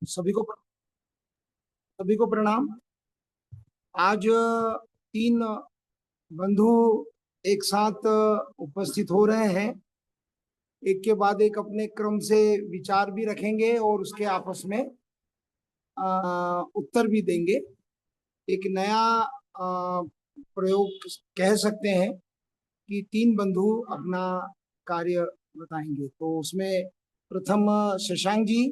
सभी को प्रणाम। आज तीन बंधु एक साथ उपस्थित हो रहे हैं। एक के बाद एक अपने क्रम से विचार भी रखेंगे और उसके आपस में उत्तर भी देंगे। एक नया प्रयोग कह सकते हैं कि तीन बंधु अपना कार्य बताएंगे। तो उसमें प्रथम शशांक जी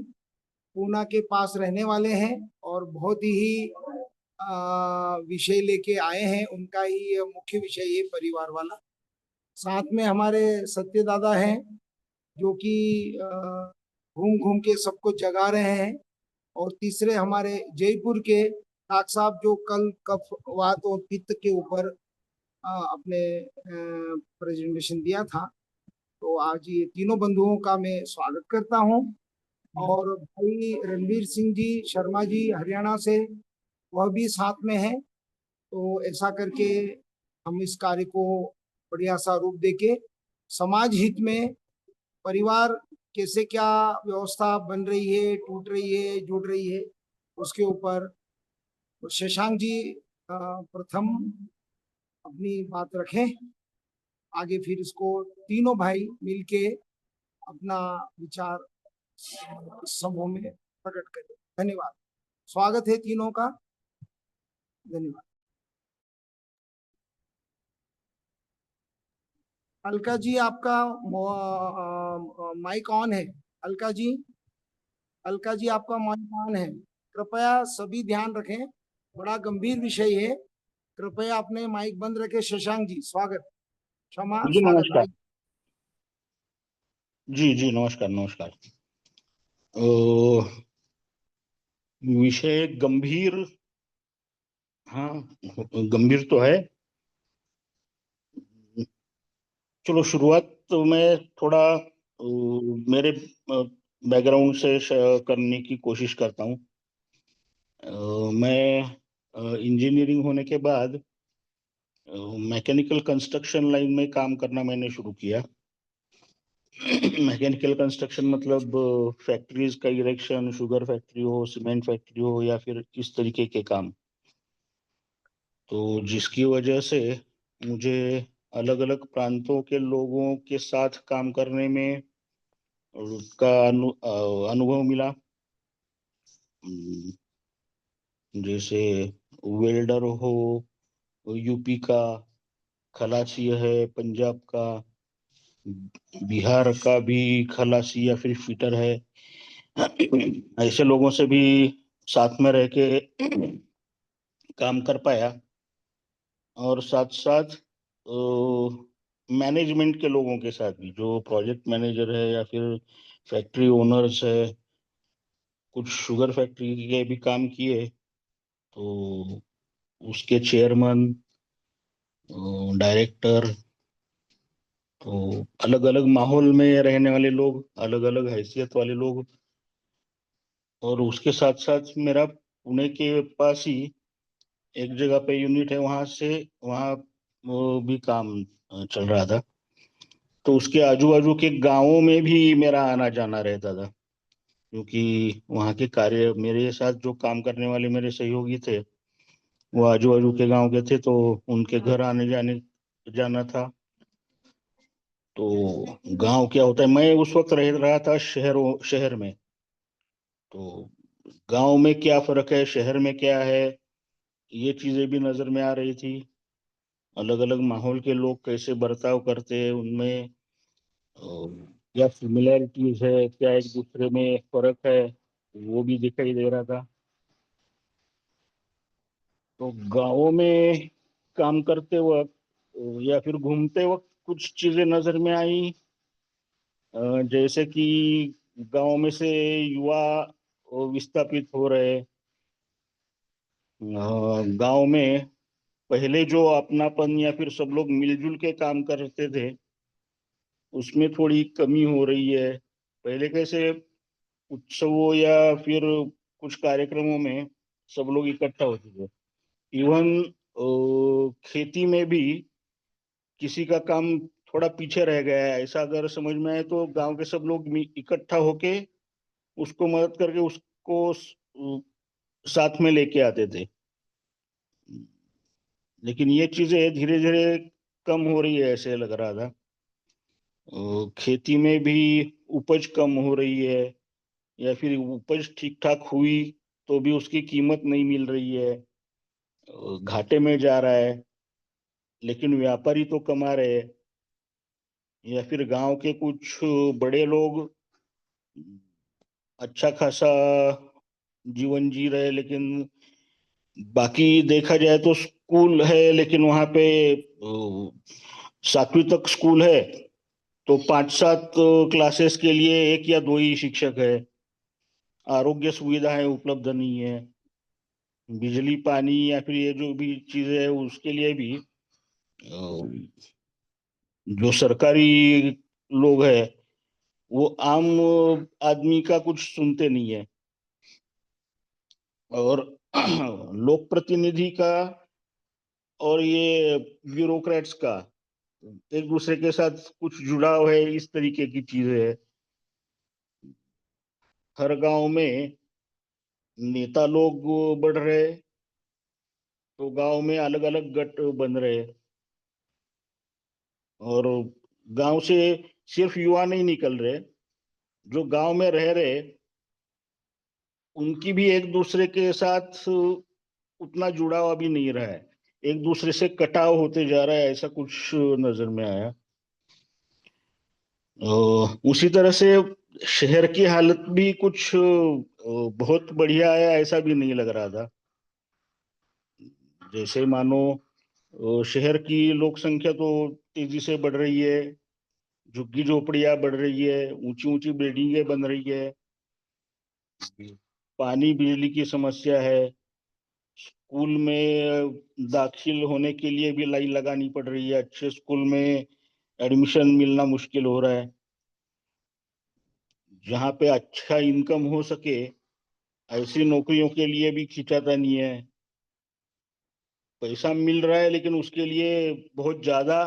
पूना के पास रहने वाले हैं और बहुत ही विषय लेके आए हैं। उनका ही मुख्य विषय है परिवार वाला। साथ में हमारे सत्य दादा हैं जो कि घूम घूम के सबको जगा रहे हैं। और तीसरे हमारे जयपुर के डॉक्टर साहब जो कल कफ वात और पित्त के ऊपर अपने प्रेजेंटेशन दिया था। तो आज ये तीनों बंधुओं का मैं स्वागत करता हूँ। और भाई रणवीर सिंह जी शर्मा जी हरियाणा से, वह भी साथ में है। तो ऐसा करके हम इस कार्य को बढ़िया सा रूप देके समाज हित में परिवार कैसे क्या व्यवस्था बन रही है, टूट रही है, जुड़ रही है, उसके ऊपर शशांक जी प्रथम अपनी बात रखें। आगे फिर इसको तीनों भाई मिलके अपना विचार समूह में प्रकट करें। धन्यवाद। स्वागत है तीनों का। धन्यवाद। अलका जी आपका माइक ऑन है। अलका जी, अलका जी आपका माइक ऑन है। कृपया सभी ध्यान रखें, बड़ा गंभीर विषय है। कृपया अपने माइक बंद रखें। शशांक जी स्वागत। क्षमा, जी स्वागत नमस्कार। भाई। जी नमस्कार नमस्कार। विषय गंभीर, हाँ गंभीर तो है। चलो शुरुआत तो मैं थोड़ा मेरे बैकग्राउंड से करने की कोशिश करता हूँ। मैं इंजीनियरिंग होने के बाद मैकेनिकल कंस्ट्रक्शन लाइन में काम करना मैंने शुरू किया। मैकेनिकल कंस्ट्रक्शन मतलब फैक्ट्रीज का इरेक्शन, शुगर फैक्ट्री हो, सीमेंट फैक्ट्री हो, या फिर इस तरीके के काम। तो जिसकी वजह से मुझे अलग अलग प्रांतों के लोगों के साथ काम करने में उसका अनुभव मिला। जैसे वेल्डर हो, यूपी का खलासी है, पंजाब का, बिहार का भी खलासी या फिर फिटर है। ऐसे लोगों से भी साथ में रह के काम कर पाया। और साथ साथ मैनेजमेंट के लोगों के साथ भी, जो प्रोजेक्ट मैनेजर है या फिर फैक्ट्री ओनर्स है। कुछ शुगर फैक्ट्री के भी काम किए, तो उसके चेयरमैन, डायरेक्टर, तो अलग अलग माहौल में रहने वाले लोग, अलग अलग हैसियत वाले लोग। और उसके साथ साथ मेरा पुणे के पास ही एक जगह पे यूनिट है, वहां से वहाँ वो भी काम चल रहा था। तो उसके आजू बाजू के गांवों में भी मेरा आना जाना रहता था, क्योंकि वहाँ के कार्य, मेरे साथ जो काम करने वाले मेरे सहयोगी थे वो आजू बाजू के गांव के थे, तो उनके घर आने जाने जाना था। तो गांव क्या होता है, मैं उस वक्त रह रहा था शहर में। तो गांव में क्या फर्क है, शहर में क्या है, ये चीजें भी नजर में आ रही थी। अलग अलग माहौल के लोग कैसे बर्ताव करते हैं, उनमें क्या सिमिलैरिटीज है, क्या एक दूसरे में फर्क है, वो भी दिखाई दे रहा था। तो गाँवों में काम करते वक्त या फिर घूमते वक्त कुछ चीजें नजर में आई। जैसे कि गांव में से युवा विस्थापित हो रहे। गांव में पहले जो अपनापन या फिर सब लोग मिलजुल के काम करते थे, उसमें थोड़ी कमी हो रही है। पहले कैसे उत्सवों या फिर कुछ कार्यक्रमों में सब लोग इकट्ठा होते थे। इवन खेती में भी किसी का काम थोड़ा पीछे रह गया है, ऐसा अगर समझ में आए, तो गांव के सब लोग इकट्ठा होके उसको मदद करके उस को साथ में लेके आते थे। लेकिन ये चीजें धीरे धीरे कम हो रही है, ऐसे लग रहा था। खेती में भी उपज कम हो रही है, या फिर उपज ठीक ठाक हुई तो भी उसकी कीमत नहीं मिल रही है, घाटे में जा रहा है। लेकिन व्यापारी तो कमा रहे हैं, या फिर गांव के कुछ बड़े लोग अच्छा खासा जीवन जी रहे। लेकिन बाकी देखा जाए तो स्कूल है, लेकिन वहां पे 7वीं तक स्कूल है, तो 5-7 क्लासेस के लिए एक या दो ही शिक्षक है। आरोग्य सुविधाएं उपलब्ध नहीं है, बिजली पानी या फिर ये जो भी चीजें है उसके लिए भी जो सरकारी लोग है वो आम आदमी का कुछ सुनते नहीं है। और लोक प्रतिनिधि का और ये ब्यूरोक्रेट्स का एक दूसरे के साथ कुछ जुड़ाव है, इस तरीके की चीजें है। हर गांव में नेता लोग बढ़ रहे, तो गांव में अलग अलग गट बन रहे, और गांव से सिर्फ युवा नहीं निकल रहे, जो गांव में रह रहे उनकी भी एक दूसरे के साथ उतना जुड़ाव अभी नहीं रहा है, एक दूसरे से कटाव होते जा रहा है, ऐसा कुछ नजर में आया। उसी तरह से शहर की हालत भी कुछ बहुत बढ़िया है ऐसा भी नहीं लग रहा था। जैसे मानो शहर की लोक संख्या तो तेजी से बढ़ रही है, झुग्गी झोपड़ियां बढ़ रही है, ऊंची ऊंची बिल्डिंगें बन रही है, पानी बिजली की समस्या है, स्कूल में दाखिल होने के लिए भी लाइन लगानी पड़ रही है, अच्छे स्कूल में एडमिशन मिलना मुश्किल हो रहा है। जहाँ पे अच्छा इनकम हो सके ऐसी नौकरियों के लिए भी खींचातानी है। पैसा मिल रहा है लेकिन उसके लिए बहुत ज्यादा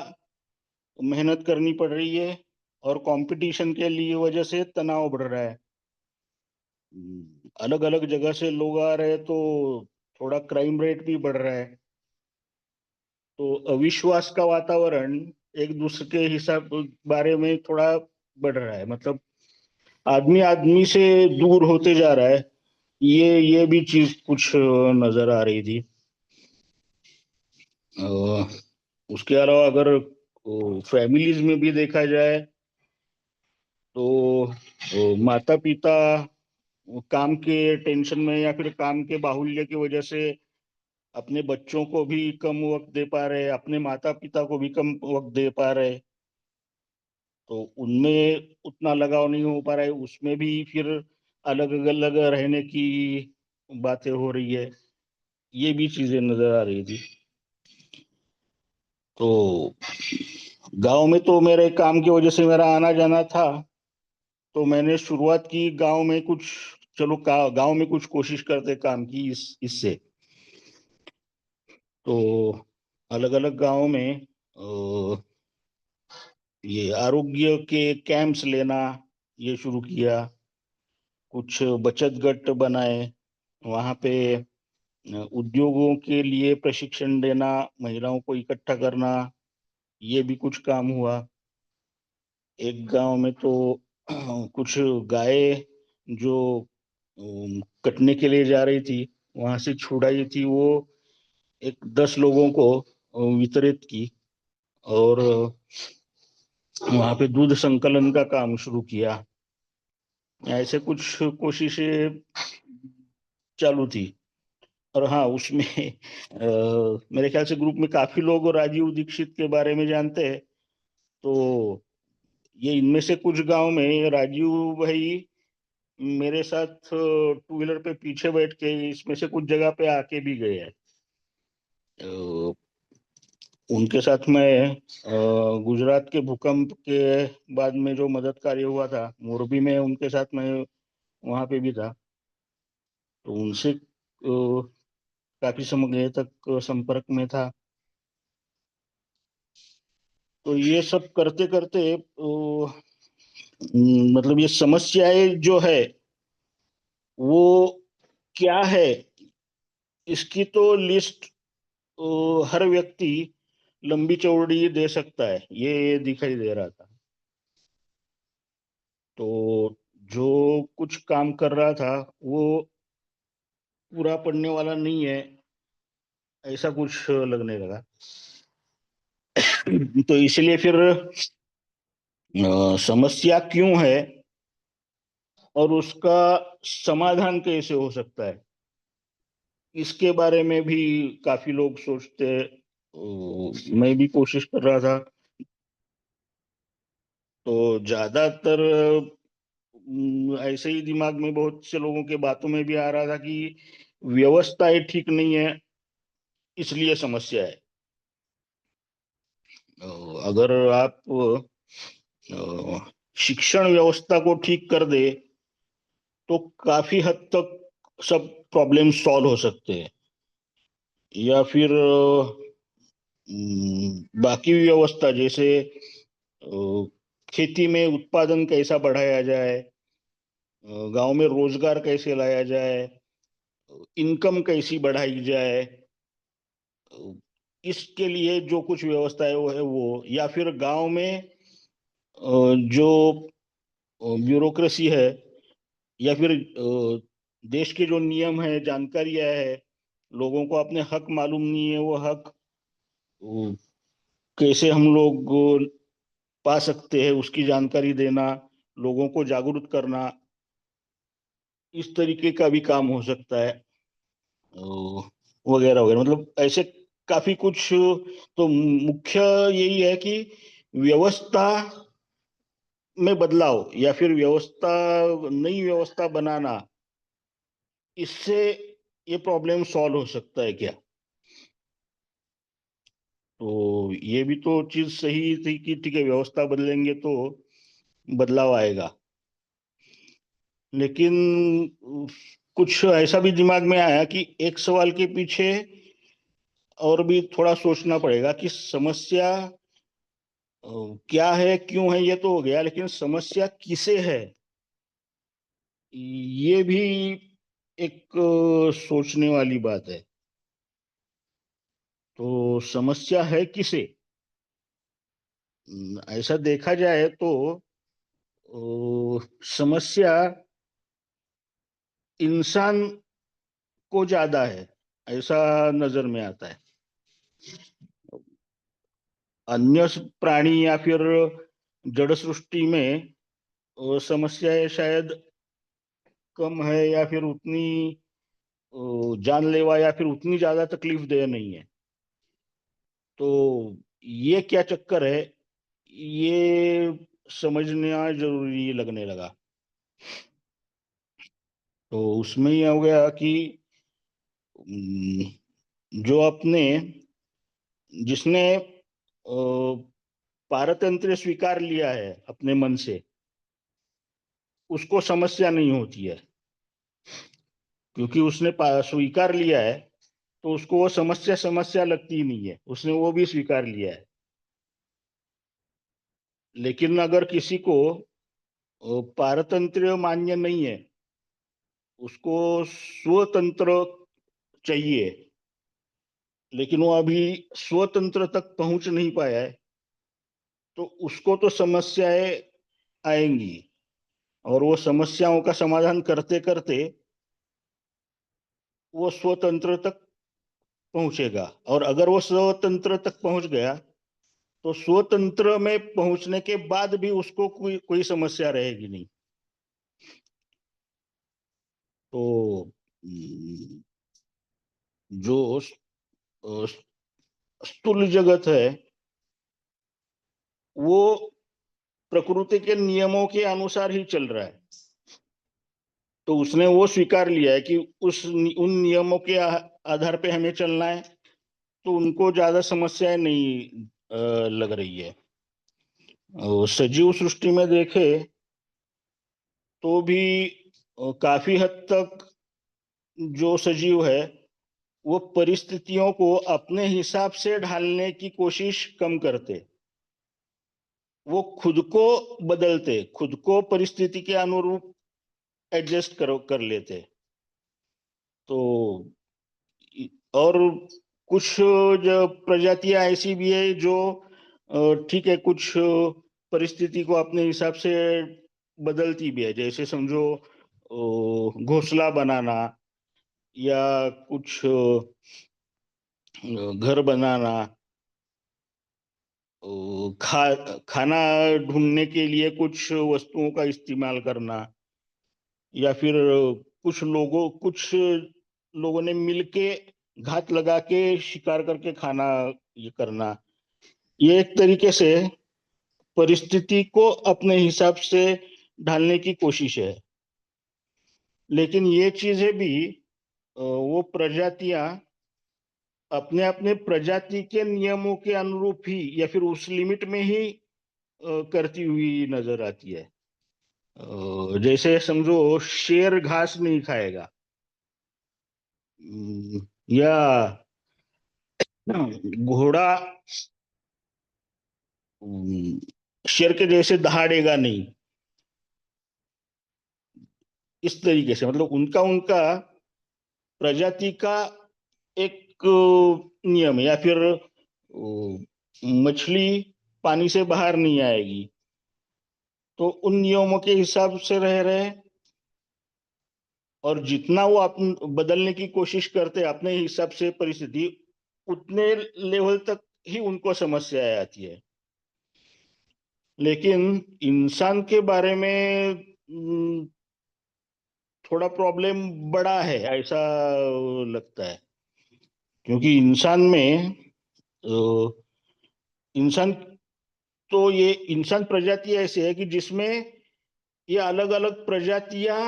मेहनत करनी पड़ रही है, और कंपटीशन के लिए वजह से तनाव बढ़ रहा है। अलग अलग जगह से लोग आ रहे हैं, तो थोड़ा क्राइम रेट भी बढ़ रहा है। तो अविश्वास का वातावरण एक दूसरे के हिसाब बारे में थोड़ा बढ़ रहा है, मतलब आदमी आदमी से दूर होते जा रहा है। ये भी चीज कुछ नजर आ रही थी। अ, उसके अलावा अगर फैमिलीज में भी देखा जाए तो माता पिता काम के टेंशन में या फिर काम के बाहुल्य की वजह से अपने बच्चों को भी कम वक्त दे पा रहे, अपने माता पिता को भी कम वक्त दे पा रहे, तो उनमें उतना लगाव नहीं हो पा रहा है। उसमें भी फिर अलग अलग रहने की बातें हो रही है, ये भी चीजें नजर आ रही थी। तो गांव में तो मेरे काम की वजह से मेरा आना जाना था, तो मैंने शुरुआत की गांव में कुछ, चलो गांव में कुछ कोशिश करते काम की इससे। तो अलग अलग गांव में ये आरोग्य के कैंप्स लेना ये शुरू किया, कुछ बचत गट बनाए, वहां पे उद्योगों के लिए प्रशिक्षण देना, महिलाओं को इकट्ठा करना, ये भी कुछ काम हुआ। एक गांव में तो कुछ गाय जो कटने के लिए जा रही थी, वहां से छुड़ाई थी, वो एक 10 लोगों को वितरित की, और वहां पे दूध संकलन का काम शुरू किया। ऐसे कुछ कोशिशें चालू थी। और हाँ, उसमें मेरे ख्याल से ग्रुप में काफी लोग राजीव दीक्षित के बारे में जानते हैं। तो ये इनमें से कुछ गांव में राजीव भाई मेरे साथ 2 व्हीलर पे पीछे बैठ के इसमें से कुछ जगह पे आके भी गए हैं। अ, उनके साथ मैं गुजरात के भूकंप के बाद में जो मदद कार्य हुआ था मोरबी में, उनके साथ मैं वहां पे भी था। तो उनसे काफी समय तक संपर्क में था। तो ये सब करते करते मतलब ये समस्याएं जो है वो क्या है, इसकी तो लिस्ट हर व्यक्ति लंबी चौड़ी दे सकता है, ये दिखाई दे रहा था। तो जो कुछ काम कर रहा था वो पूरा पड़ने वाला नहीं है, ऐसा कुछ लगने लगा। तो इसलिए फिर समस्या क्यों है और उसका समाधान कैसे हो सकता है, इसके बारे में भी काफी लोग सोचते। मैं भी कोशिश कर रहा था। तो ज्यादातर ऐसे ही दिमाग में बहुत से लोगों के बातों में भी आ रहा था कि व्यवस्थाएं ठीक नहीं है, इसलिए समस्या है। अगर आप शिक्षण व्यवस्था को ठीक कर दे तो काफी हद तक सब प्रॉब्लम सॉल्व हो सकते हैं। या फिर बाकी व्यवस्था जैसे खेती में उत्पादन कैसा बढ़ाया जाए, गांव में रोजगार कैसे लाया जाए, इनकम कैसी बढ़ाई जाए, इसके लिए जो कुछ व्यवस्था है वो या फिर गांव में जो ब्यूरोक्रेसी है या फिर देश के जो नियम है, जानकारियां है, लोगों को अपने हक मालूम नहीं है, वो हक कैसे हम लोग पा सकते हैं, उसकी जानकारी देना, लोगों को जागरूक करना, इस तरीके का भी काम हो सकता है। वगैरह वगैरह, मतलब ऐसे काफी कुछ। तो मुख्य यही है कि व्यवस्था में बदलाव या फिर व्यवस्था, नई व्यवस्था बनाना, इससे ये प्रॉब्लम सॉल्व हो सकता है क्या। तो ये भी तो चीज सही थी कि ठीक है, व्यवस्था बदलेंगे तो बदलाव आएगा। लेकिन कुछ ऐसा भी दिमाग में आया कि एक सवाल के पीछे और भी थोड़ा सोचना पड़ेगा कि समस्या क्या है, क्यों है, ये तो हो गया, लेकिन समस्या किसे है, ये भी एक सोचने वाली बात है। तो समस्या है किसे, ऐसा देखा जाए तो समस्या इंसान को ज्यादा है, ऐसा नजर में आता है। अन्य प्राणी या फिर जड़ सृष्टि में समस्याएं शायद कम है या फिर उतनी जानलेवा या फिर उतनी ज्यादा तकलीफ दे नहीं है। तो ये क्या चक्कर है, ये समझना जरूरी लगने लगा। तो उसमें ही हो गया कि जो अपने, जिसने पारतंत्र स्वीकार लिया है अपने मन से, उसको समस्या नहीं होती है, क्योंकि उसने स्वीकार लिया है। तो उसको वो समस्या समस्या लगती ही नहीं है, उसने वो भी स्वीकार लिया है। लेकिन अगर किसी को पारतंत्र मान्य नहीं है, उसको स्वतंत्र चाहिए, लेकिन वो अभी स्वतंत्र तक पहुंच नहीं पाया है, तो उसको तो समस्याएं आएंगी। और वो समस्याओं का समाधान करते करते वो स्वतंत्र तक पहुंचेगा। और अगर वो स्वतंत्र तक पहुंच गया तो स्वतंत्र में पहुंचने के बाद भी उसको कोई कोई समस्या रहेगी नहीं। तो जो अ, स्थूल जगत है वो प्रकृति के नियमों के अनुसार ही चल रहा है। तो उसने वो स्वीकार लिया है कि उन नियमों के आधार पे हमें चलना है। तो उनको ज्यादा समस्याएं नहीं लग रही है। सजीव सृष्टि में देखे तो भी काफी हद तक जो सजीव है वो परिस्थितियों को अपने हिसाब से ढालने की कोशिश कम करते। वो खुद को बदलते, खुद को परिस्थिति के अनुरूप एडजस्ट कर लेते। तो और कुछ जो प्रजातियां ऐसी भी है जो ठीक है, कुछ परिस्थिति को अपने हिसाब से बदलती भी है। जैसे समझो घोंसला बनाना, या कुछ घर बनाना, खाना ढूंढने के लिए कुछ वस्तुओं का इस्तेमाल करना, या फिर कुछ लोगों ने मिलके घात लगा के शिकार करके खाना ये करना। ये एक तरीके से परिस्थिति को अपने हिसाब से ढालने की कोशिश है। लेकिन ये चीजें भी वो प्रजातियां अपने अपने प्रजाति के नियमों के अनुरूप ही या फिर उस लिमिट में ही करती हुई नजर आती है। जैसे समझो शेर घास नहीं खाएगा, या घोड़ा शेर के जैसे दहाड़ेगा नहीं। इस तरीके से मतलब उनका उनका प्रजाति का एक नियम है। या फिर मछली पानी से बाहर नहीं आएगी, तो उन नियमों के हिसाब से रह रहे। और जितना वो बदलने की कोशिश करते अपने हिसाब से परिस्थिति, उतने लेवल तक ही उनको समस्या आती है। लेकिन इंसान के बारे में थोड़ा प्रॉब्लम बड़ा है ऐसा लगता है। क्योंकि इंसान तो ये इंसान प्रजाति ऐसी है कि जिसमें ये अलग अलग प्रजातियां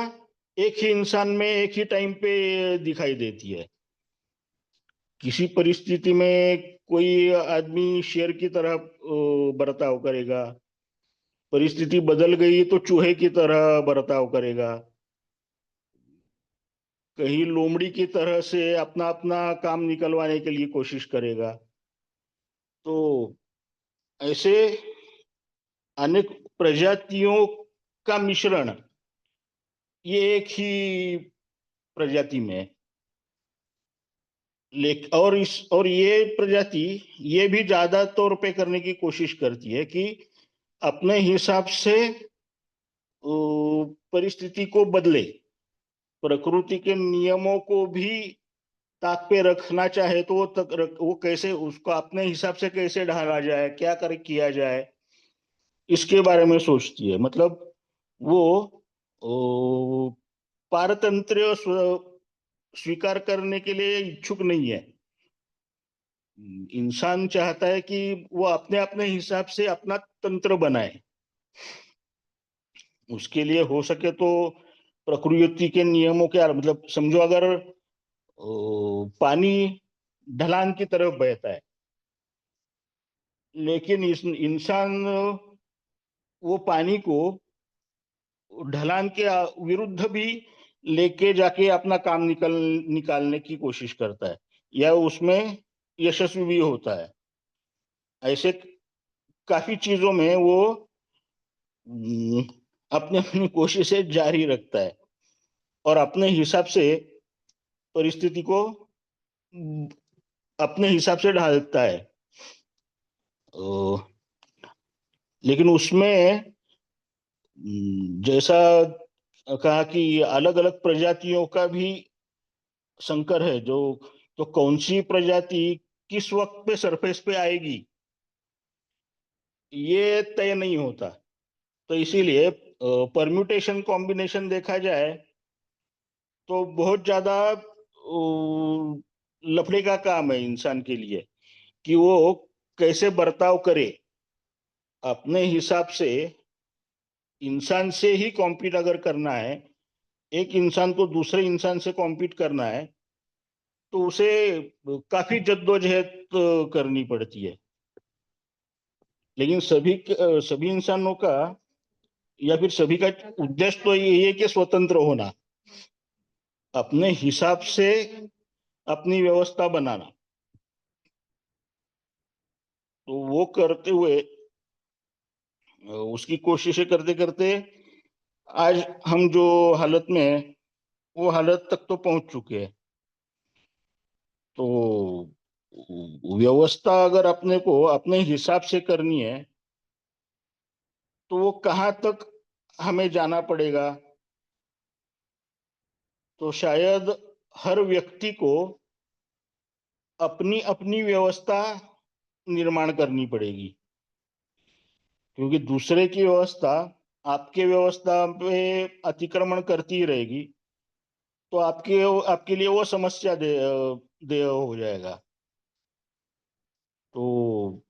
एक ही इंसान में एक ही टाइम पे दिखाई देती है। किसी परिस्थिति में कोई आदमी शेर की तरह बर्ताव करेगा, परिस्थिति बदल गई तो चूहे की तरह बर्ताव करेगा, कहीं लोमड़ी की तरह से अपना अपना काम निकलवाने के लिए कोशिश करेगा। तो ऐसे अनेक प्रजातियों का मिश्रण ये एक ही प्रजाति में है। और ये प्रजाति ये भी ज्यादा तौर पे करने की कोशिश करती है कि अपने हिसाब से परिस्थिति को बदले, प्रकृति के नियमों को भी ताक पे रखना चाहे तो वो कैसे उसको अपने हिसाब से कैसे ढाला जाए, क्या कर किया जाए, इसके बारे में सोचती है। मतलब वो पारतंत्र स्वीकार करने के लिए इच्छुक नहीं है। इंसान चाहता है कि वो अपने अपने हिसाब से अपना तंत्र बनाए। उसके लिए हो सके तो प्रकृति के नियमों के मतलब समझो अगर पानी ढलान की तरफ बहता है, लेकिन इंसान वो पानी को ढलान के विरुद्ध भी लेके जाके अपना काम निकालने की कोशिश करता है, या उसमें यशस्वी भी होता है। ऐसे काफी चीजों में वो अपनी अपनी कोशिशें जारी रखता है और अपने हिसाब से परिस्थिति को अपने हिसाब से ढालता है। लेकिन उसमें जैसा कहा कि अलग अलग प्रजातियों का भी संकर है। जो तो कौन सी प्रजाति किस वक्त पे सरफेस पे आएगी ये तय नहीं होता। तो इसीलिए परम्यूटेशन कॉम्बिनेशन देखा जाए तो बहुत ज्यादा लफड़े का काम है इंसान के लिए कि वो कैसे बर्ताव करे। अपने हिसाब से इंसान से ही कॉम्पीट अगर करना है, एक इंसान को दूसरे इंसान से कॉम्पीट करना है, तो उसे काफी जद्दोजहद करनी पड़ती है। लेकिन सभी इंसानों का या फिर सभी का उद्देश्य तो यही है कि स्वतंत्र होना, अपने हिसाब से अपनी व्यवस्था बनाना। तो वो करते हुए उसकी कोशिशें करते करते आज हम जो हालत में हैं, वो हालत तक तो पहुंच चुके हैं। तो व्यवस्था अगर अपने को अपने हिसाब से करनी है तो वो कहाँ तक हमें जाना पड़ेगा। तो शायद हर व्यक्ति को अपनी अपनी व्यवस्था निर्माण करनी पड़ेगी, क्योंकि दूसरे की व्यवस्था आपके व्यवस्था पे अतिक्रमण करती ही रहेगी, तो आपके आपके लिए वो समस्या दे हो जाएगा। तो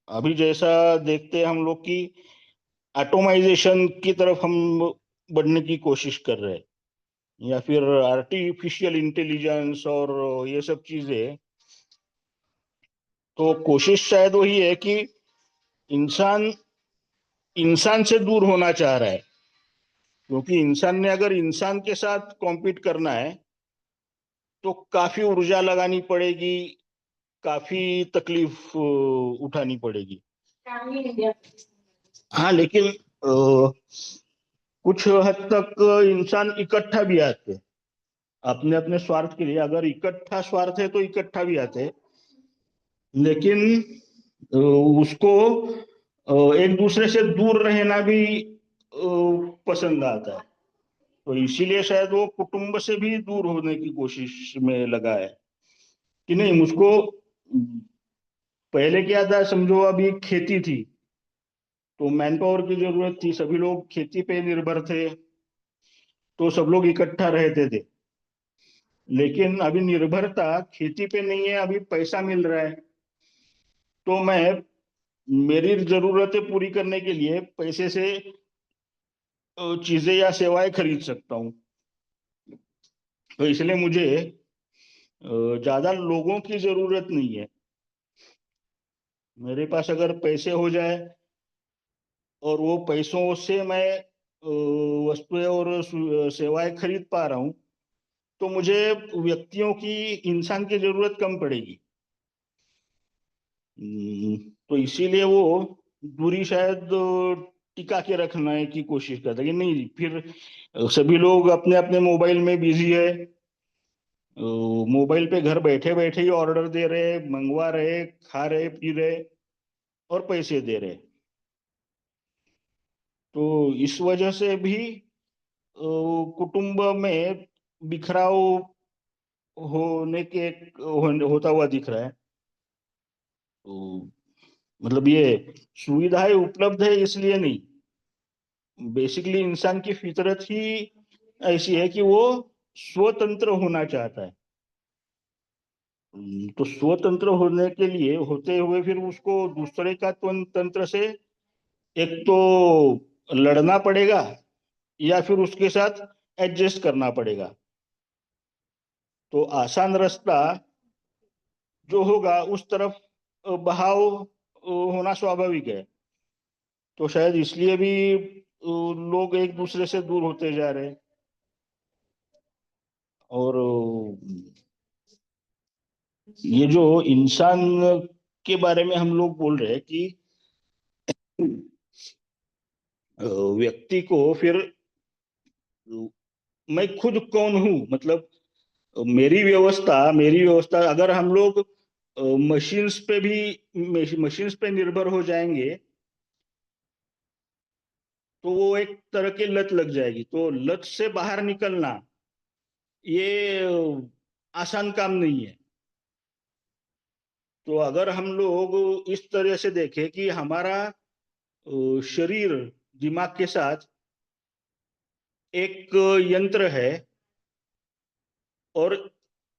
अभी जैसा देखते हैं हम लोग की ऑटोमाइजेशन की तरफ हम बढ़ने की कोशिश कर रहे हैं, या फिर आर्टिफिशियल इंटेलिजेंस और ये सब चीजें। तो कोशिश शायद वही है कि इंसान इंसान से दूर होना चाह रहा है, क्योंकि इंसान ने अगर इंसान के साथ कॉम्पीट करना है तो काफी ऊर्जा लगानी पड़ेगी, काफी तकलीफ उठानी पड़ेगी। हाँ, लेकिन कुछ हद तक इंसान इकट्ठा भी आते हैं अपने अपने स्वार्थ के लिए। अगर इकट्ठा स्वार्थ है तो इकट्ठा भी आते हैं, लेकिन उसको एक दूसरे से दूर रहना भी पसंद आता है। तो इसीलिए शायद वो कुटुंब से भी दूर होने की कोशिश में लगा है कि नहीं, मुझको पहले क्या था, समझो अभी खेती थी तो मैन पावर की जरूरत थी, सभी लोग खेती पे निर्भर थे, तो सब लोग इकट्ठा रहते थे। लेकिन अभी निर्भरता खेती पे नहीं है, अभी पैसा मिल रहा है, तो मैं मेरी जरूरतें पूरी करने के लिए पैसे से चीजें या सेवाएं खरीद सकता हूँ। तो इसलिए मुझे ज्यादा लोगों की जरूरत नहीं है। मेरे पास अगर पैसे हो जाए और वो पैसों से मैं वस्तुएं और सेवाएं खरीद पा रहा हूँ, तो मुझे व्यक्तियों की, इंसान की जरूरत कम पड़ेगी। तो इसीलिए वो दूरी शायद टिका के रखने की कोशिश करता है कि नहीं, फिर सभी लोग अपने अपने मोबाइल में बिजी है, मोबाइल पे घर बैठे बैठे ही ऑर्डर दे रहे, मंगवा रहे, खा रहे, पी रहे और पैसे दे रहे। तो इस वजह से भी कुटुंब में बिखराव होने के होता हुआ दिख रहा है। तो मतलब ये सुविधाएं उपलब्ध है इसलिए नहीं, बेसिकली इंसान की फितरत ही ऐसी है कि वो स्वतंत्र होना चाहता है। तो स्वतंत्र होने के लिए होते हुए फिर उसको दूसरे का तंत्र से एक तो लड़ना पड़ेगा, या फिर उसके साथ एडजस्ट करना पड़ेगा। तो आसान रास्ता जो होगा उस तरफ बहाव होना स्वाभाविक है। तो शायद इसलिए भी लोग एक दूसरे से दूर होते जा रहे हैं। और ये जो इंसान के बारे में हम लोग बोल रहे हैं कि व्यक्ति को फिर मैं खुद कौन हूँ, मतलब मेरी व्यवस्था अगर हम लोग मशीन्स पे भी मशीन्स पे निर्भर हो जाएंगे तो वो एक तरह की लत लग जाएगी। तो लत से बाहर निकलना ये आसान काम नहीं है। तो अगर हम लोग इस तरह से देखें कि हमारा शरीर दिमाग के साथ एक यंत्र है और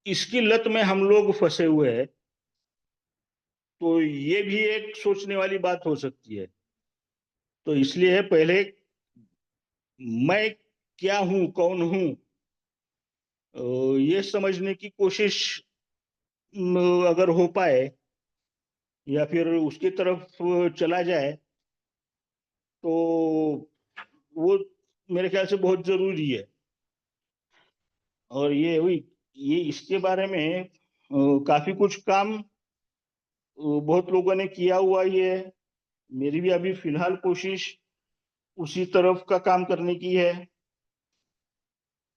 इसकी लत में हम लोग फंसे हुए हैं, तो ये भी एक सोचने वाली बात हो सकती है। तो इसलिए पहले मैं क्या हूं, कौन हूं, ये समझने की कोशिश अगर हो पाए या फिर उसकी तरफ चला जाए तो वो मेरे ख्याल से बहुत जरूरी है। और ये इसके बारे में काफी कुछ काम बहुत लोगों ने किया हुआ ही है। मेरी भी अभी फिलहाल कोशिश उसी तरफ का काम करने की है,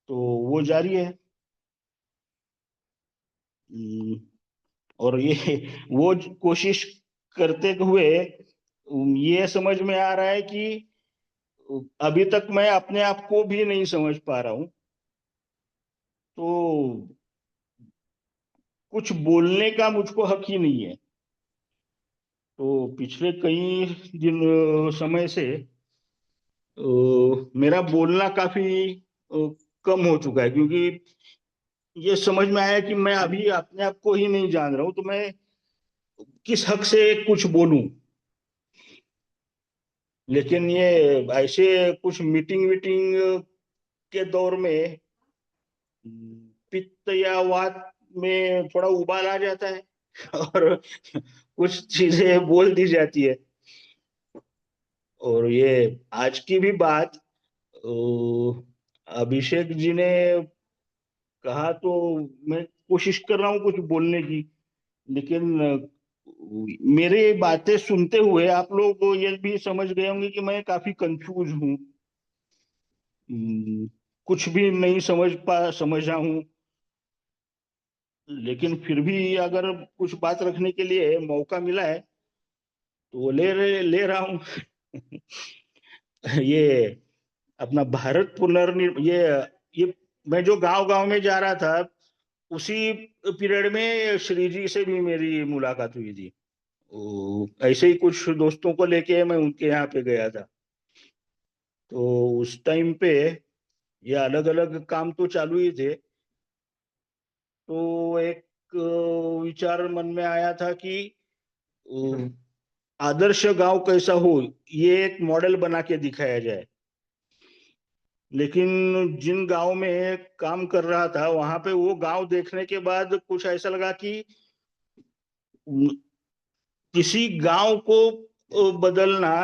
तो वो जारी है। हम्म, और ये वो कोशिश करते हुए ये समझ में आ रहा है कि अभी तक मैं अपने आप को भी नहीं समझ पा रहा हूँ। तो कुछ बोलने का मुझको हक ही नहीं है। तो पिछले कई दिन समय से मेरा बोलना काफी कम हो चुका है, क्योंकि ये समझ में आया कि मैं अभी अपने आप को ही नहीं जान रहा हूँ, तो मैं किस हक से कुछ बोलूं। लेकिन ये ऐसे कुछ मीटिंग वीटिंग के दौर में पित्त या वात में थोड़ा उबाल आ जाता है और कुछ चीजें बोल दी जाती है। और ये आज की भी बात अभिषेक जी ने कहा, तो मैं कोशिश कर रहा हूँ कुछ बोलने की। लेकिन मेरे बातें सुनते हुए आप लोग ये भी समझ गए होंगे कि मैं काफी कंफ्यूज हूँ। कुछ भी नहीं समझा हूँ। लेकिन फिर भी अगर कुछ बात रखने के लिए मौका मिला है तो वो ले रहा हूँ। ये अपना भारत पुनर्निर्माण, ये मैं जो गांव गांव में जा रहा था, उसी पीरियड में श्री जी से भी मेरी मुलाकात हुई थी। ऐसे ही कुछ दोस्तों को लेके मैं उनके यहाँ पे गया था। तो उस टाइम पे ये अलग अलग काम तो चालू ही थे। तो एक विचार मन में आया था कि आदर्श गांव कैसा हो, ये एक मॉडल बना के दिखाया जाए। लेकिन जिन गांव में काम कर रहा था वहां पे वो गांव देखने के बाद कुछ ऐसा लगा कि किसी गांव को बदलना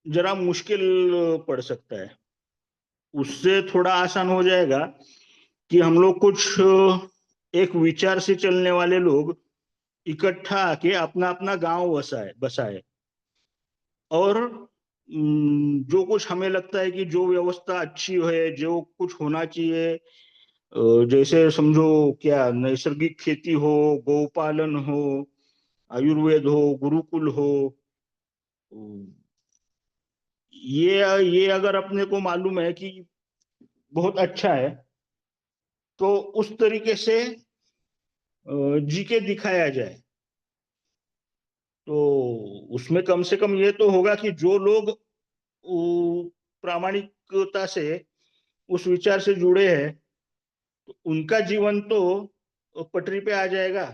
जरा मुश्किल पड़ सकता है। उससे थोड़ा आसान हो जाएगा कि हम लोग कुछ एक विचार से चलने वाले लोग इकट्ठा आके अपना अपना गांव बसाए बसाए। और जो कुछ हमें लगता है कि जो व्यवस्था अच्छी है, जो कुछ होना चाहिए, जैसे समझो क्या नैसर्गिक खेती हो, गौपालन हो, आयुर्वेद हो, गुरुकुल हो, ये अगर अपने को मालूम है कि बहुत अच्छा है, तो उस तरीके से जी के दिखाया जाए। तो उसमें कम से कम ये तो होगा कि जो लोग प्रामाणिकता से उस विचार से जुड़े हैं, तो उनका जीवन तो पटरी पे आ जाएगा।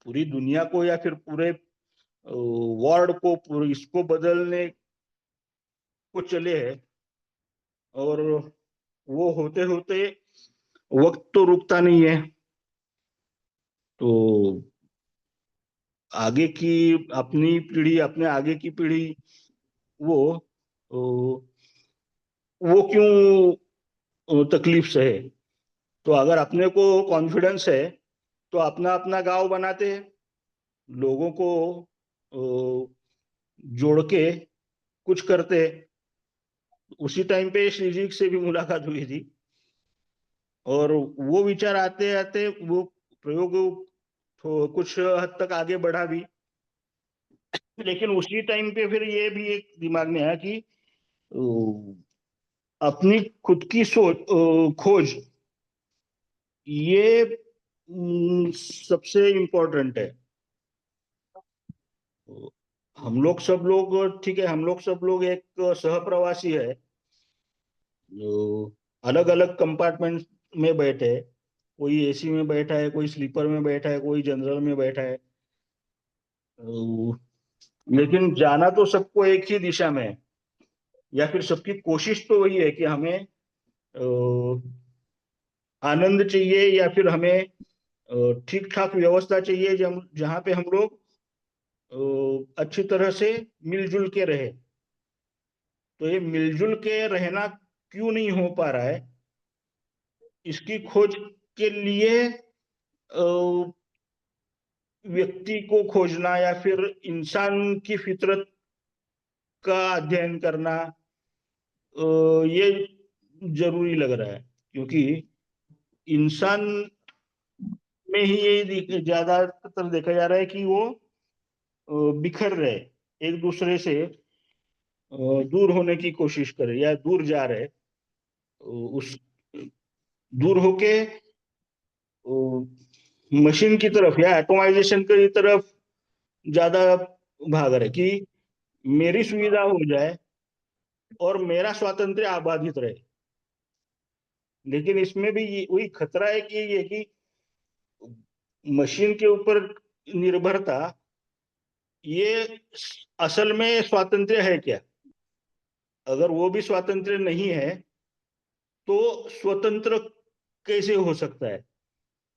पूरी दुनिया को या फिर पूरे वर्ल्ड को, पूरे इसको बदलने को चले हैं। और वो होते होते वक्त तो रुकता नहीं है। तो आगे की अपनी पीढ़ी, अपने आगे की पीढ़ी, वो वो क्यों तकलीफ सहे। तो अगर अपने को कॉन्फिडेंस है तो अपना अपना गांव बनाते हैं, लोगों को जोड़ के कुछ करते हैं। उसी टाइम पे श्री जी से भी मुलाकात हुई थी, और वो विचार आते आते वो प्रयोग तो कुछ हद तक आगे बढ़ा भी। लेकिन उसी टाइम पे फिर ये भी एक दिमाग में आया कि अपनी खुद की खोज, ये सबसे इम्पोर्टेंट है। हम लोग सब लोग, ठीक है, हम लोग सब लोग एक सहप्रवासी है, जो अलग अलग कंपार्टमेंट में बैठे हैं। कोई एसी में बैठा है, कोई स्लीपर में बैठा है, कोई जनरल में बैठा है। लेकिन जाना तो सबको एक ही दिशा में है, या फिर सबकी कोशिश तो वही है कि हमें आनंद चाहिए, या फिर हमें ठीक ठाक व्यवस्था चाहिए जहाँ पे हम लोग अच्छी तरह से मिलजुल के रहे। तो ये मिलजुल के रहना क्यों नहीं हो पा रहा है, इसकी खोज के लिए व्यक्ति को खोजना, या फिर इंसान की फितरत का अध्ययन करना ये जरूरी लग रहा है, क्योंकि इंसान में ही ये ज्यादातर देखा जा रहा है कि वो बिखर रहे, एक दूसरे से दूर होने की कोशिश करे या दूर जा रहे, उस दूर होके मशीन की तरफ या एटोमाइजेशन की तरफ ज्यादा भाग रहे कि मेरी सुविधा हो जाए और मेरा स्वातंत्र्य आबादित रहे। लेकिन इसमें भी वही खतरा है कि ये कि मशीन के ऊपर निर्भरता ये असल में स्वातंत्र्य है क्या? अगर वो भी स्वातंत्र्य नहीं है तो स्वतंत्र कैसे हो सकता है?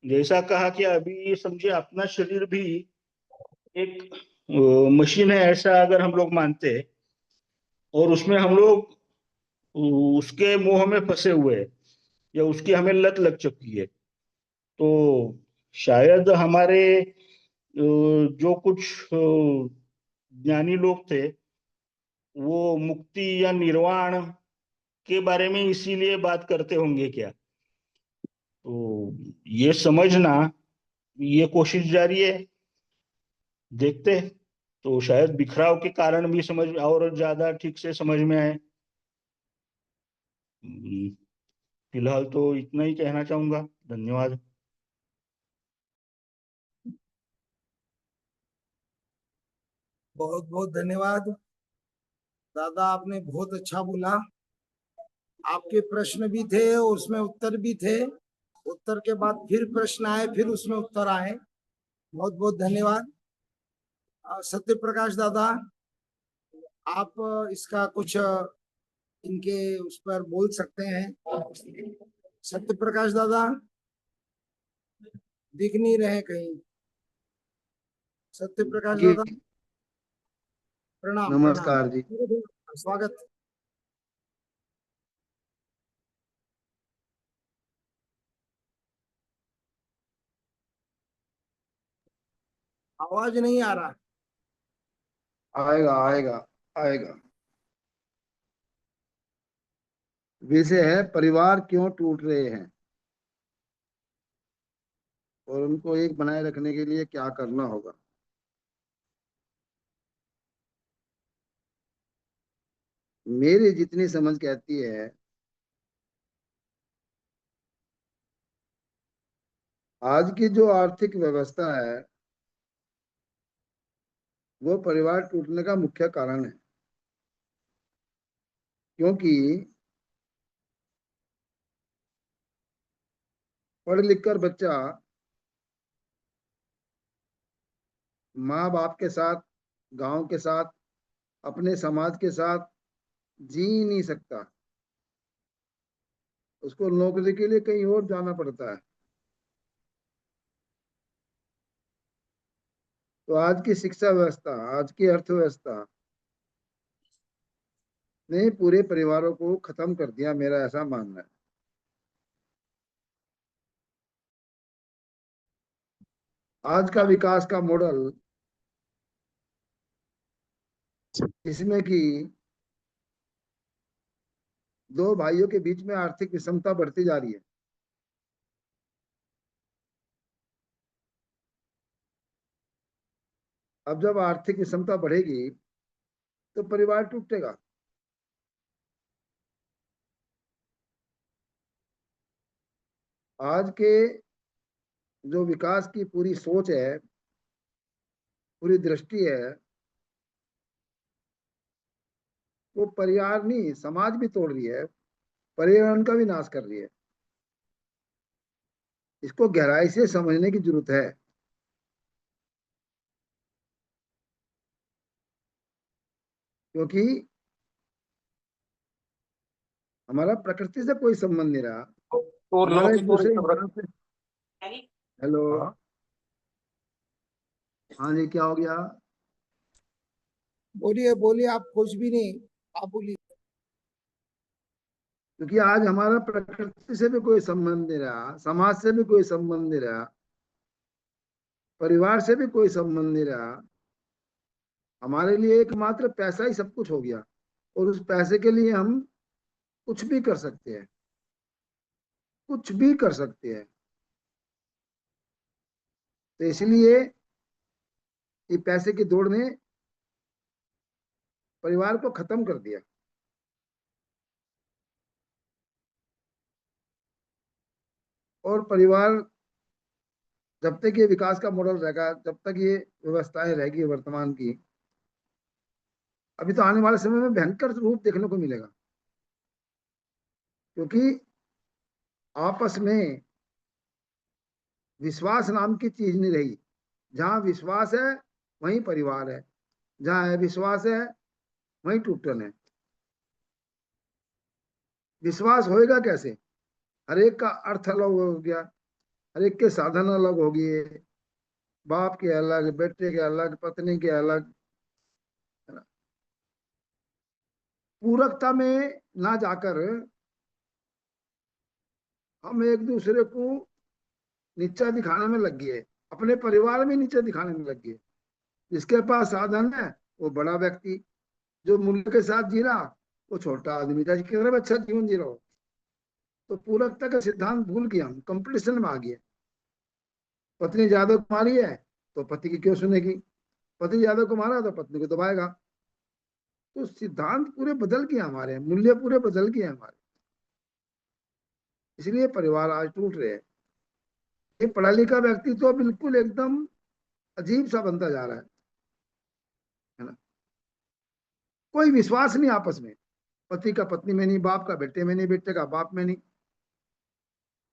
जैसा कहा कि अभी समझिए अपना शरीर भी एक मशीन है, ऐसा अगर हम लोग मानते हैं, और उसमें हम लोग उसके मोह में फंसे हुए हैं या उसकी हमें लत लग चुकी है, तो शायद हमारे जो कुछ ज्ञानी लोग थे वो मुक्ति या निर्वाण के बारे में इसीलिए बात करते होंगे क्या? तो ये समझना, ये कोशिश जारी है, देखते हैं। तो शायद बिखराव के कारण भी समझ और ज्यादा ठीक से समझ में आए। फिलहाल तो इतना ही कहना चाहूंगा। धन्यवाद। बहुत बहुत धन्यवाद दादा, आपने बहुत अच्छा बोला। आपके प्रश्न भी थे और उसमें उत्तर भी थे, उत्तर के बाद फिर प्रश्न आए, फिर उसमें उत्तर आए। बहुत बहुत धन्यवाद। सत्य प्रकाश दादा, आप इसका कुछ इनके उस पर बोल सकते हैं। सत्य प्रकाश दादा दिख नहीं रहे कहीं। सत्य प्रकाश जी, दादा प्रणाम प्रणाम, नमस्कार जी। स्वागत। आवाज नहीं आ रहा। आएगा आएगा आएगा। विषय है परिवार क्यों टूट रहे हैं और उनको एक बनाए रखने के लिए क्या करना होगा। मेरी जितनी समझ कहती है, आज की जो आर्थिक व्यवस्था है वो परिवार टूटने का मुख्य कारण है। क्योंकि पढ़ लिख कर बच्चा माँ बाप के साथ, गांव के साथ, अपने समाज के साथ जी नहीं सकता। उसको नौकरी के लिए कहीं और जाना पड़ता है। तो आज की शिक्षा व्यवस्था, आज की अर्थव्यवस्था ने पूरे परिवारों को खत्म कर दिया, मेरा ऐसा मानना है। आज का विकास का मॉडल इसमें कि दो भाइयों के बीच में आर्थिक विषमता बढ़ती जा रही है। अब जब आर्थिक विषमता बढ़ेगी तो परिवार टूटेगा। आज के जो विकास की पूरी सोच है, पूरी दृष्टि है, वो परिवार नहीं समाज भी तोड़ रही है, पर्यावरण का भी नाश कर रही है। इसको गहराई से समझने की जरूरत है। क्योंकि हमारा प्रकृति से कोई संबंध नहीं रहा, हमारा एक दूसरे इंसान से। हेलो, हाँ जी, क्या हो गया? बोलिए बोलिए, आप कुछ भी नहीं, आप बोलिए। क्योंकि आज हमारा प्रकृति से भी कोई संबंध नहीं रहा, समाज से भी कोई संबंध नहीं रहा, परिवार से भी कोई संबंध नहीं रहा। हमारे लिए एकमात्र पैसा ही सब कुछ हो गया, और उस पैसे के लिए हम कुछ भी कर सकते हैं, कुछ भी कर सकते हैं। तो इसलिए ये पैसे की दौड़ ने परिवार को खत्म कर दिया। और परिवार जब तक ये विकास का मॉडल रहेगा, जब तक ये व्यवस्थाएं रहेगी वर्तमान की, अभी तो आने वाले समय में भयंकर रूप देखने को मिलेगा। क्योंकि आपस में विश्वास नाम की चीज नहीं रही। जहां विश्वास है वहीं परिवार है, जहां अविश्वास है वहीं टूटन है। विश्वास होएगा कैसे? हर एक का अर्थ अलग हो गया, हर एक के साधन अलग हो गए, बाप के अलग, बेटे के अलग, पत्नी के अलग, है ना। पूरकता में ना जाकर हम एक दूसरे को नीचा दिखाने में लग गए, अपने परिवार में नीचे दिखाने में लग गए। जिसके पास साधन है वो बड़ा व्यक्ति, जो मूल्य के साथ जी रहा वो छोटा आदमी था, कितना भी अच्छा जीवन जी रहा हो। तो पूरकता का सिद्धांत भूल गया, हम कंपटीशन में आ गए। पत्नी ज्यादा कुमारी है तो पति की क्यों सुनेगी, पति ज्यादा कुमारा तो पत्नी को दबाएगा। तो सिद्धांत पूरे बदल गए हमारे, मूल्य पूरे बदल गए हमारे। इसलिए परिवार आज टूट रहे हैं। ये पढ़ा लिखा व्यक्ति तो बिल्कुल एकदम अजीब सा बनता जा रहा है ना। कोई विश्वास नहीं आपस में, पति का पत्नी में नहीं, बाप का बेटे में नहीं, बेटे का बाप में नहीं,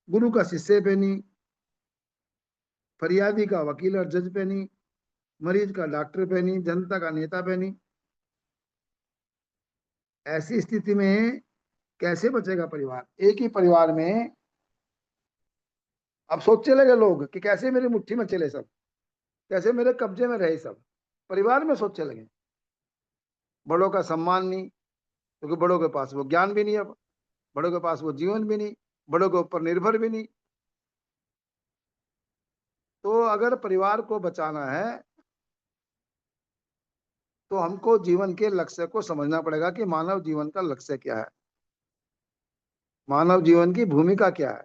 गुरु का शिष्य पे नहीं, फरियादी का वकील और जज पे नहीं, मरीज का डॉक्टर पे नहीं, जनता का नेता पे नहीं। ऐसी स्थिति में कैसे बचेगा परिवार? एक ही परिवार में अब सोचने लगे लोग कि कैसे मेरी मुट्ठी में चले सब, कैसे मेरे कब्जे में रहे सब। परिवार में सोचने लगे। बड़ों का सम्मान नहीं, क्योंकि बड़ों के पास वो ज्ञान भी नहीं, अब बड़ों के पास वो जीवन भी नहीं, बड़ों के ऊपर निर्भर भी नहीं। तो अगर परिवार को बचाना है तो हमको जीवन के लक्ष्य को समझना पड़ेगा कि मानव जीवन का लक्ष्य क्या है, मानव जीवन की भूमिका क्या है,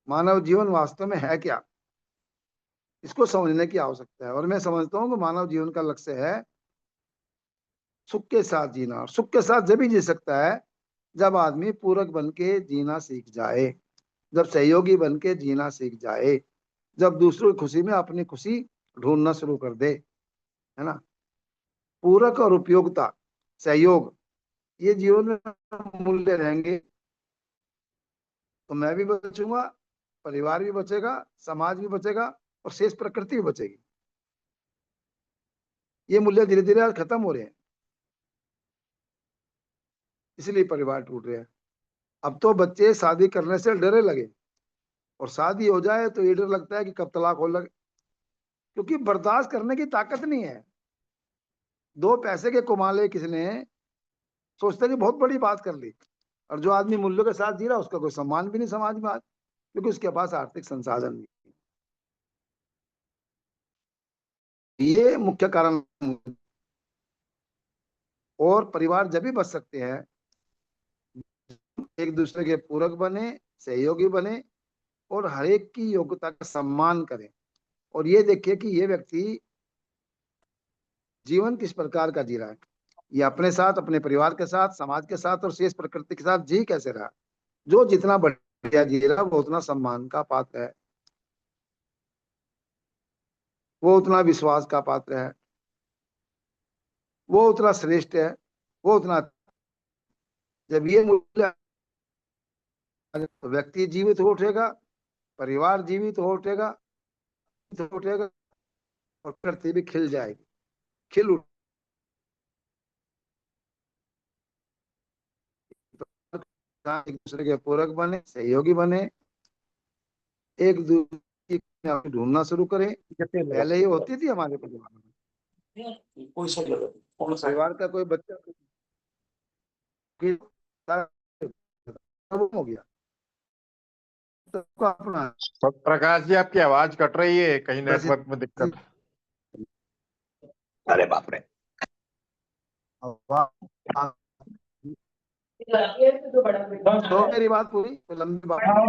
मानव जीवन वास्तव में है क्या। इसको समझने की आवश्यकता है। और मैं समझता हूँ कि मानव जीवन का लक्ष्य है सुख के साथ जीना। और सुख के साथ जब भी जी सकता है जब आदमी पूरक बन के जीना सीख जाए, जब सहयोगी बन के जीना सीख जाए, जब दूसरों की खुशी में अपनी खुशी ढूंढना शुरू कर दे, है ना। पूरक और उपयोगिता, सहयोग, ये जीवन में मूल्य रहेंगे तो मैं भी बचूंगा, परिवार भी बचेगा, समाज भी बचेगा और शेष प्रकृति भी बचेगी। ये मूल्य धीरे धीरे आज खत्म हो रहे हैं, इसलिए परिवार टूट रहे हैं। अब तो बच्चे शादी करने से डरे लगे, और शादी हो जाए तो ये डर लगता है कि कब तलाक हो लगे, क्योंकि बर्दाश्त करने की ताकत नहीं है। दो पैसे के कमा ले किसने, सोचता है कि बहुत बड़ी बात कर ली। और जो आदमी मूल्यों के साथ जी रहा है उसका कोई सम्मान भी नहीं समाज में आज, क्योंकि उसके पास आर्थिक संसाधन नहीं। ये मुख्य कारण। और परिवार जब भी बच सकते हैं एक दूसरे के पूरक बने, सहयोगी बने और हर एक की योग्यता का सम्मान करें। और ये देखिए कि ये व्यक्ति जीवन किस प्रकार का जी रहा है, ये अपने साथ, अपने परिवार के साथ, समाज के साथ और शेष प्रकृति के साथ जी कैसे रहा। जो जितना बढ़िया जी रहा वो उतना सम्मान का पात्र है, वो उतना विश्वास का पात्र है, वो उतना श्रेष्ठ है, वो उतना। जब ये मूल्य तो व्यक्ति जीवित हो उठेगा, परिवार जीवित हो उठेगा, और प्रकृति भी खिल जाएगी, खिल उठ। एक दूसरे के पूरक बने, सहयोगी बने, एक दूसरे की ढूंढना शुरू करें। पहले ये होती थी हमारे परिवार में, परिवार का कोई बच्चा हो गया सबका अपना। प्रकाश जी आपकी आवाज कट रही है, कहीं वैसे नेटवर्क में दिक्कत। अरे बाप रे। आवाज- तो मेरी बात पूरी, तो लंबी बात नहीं।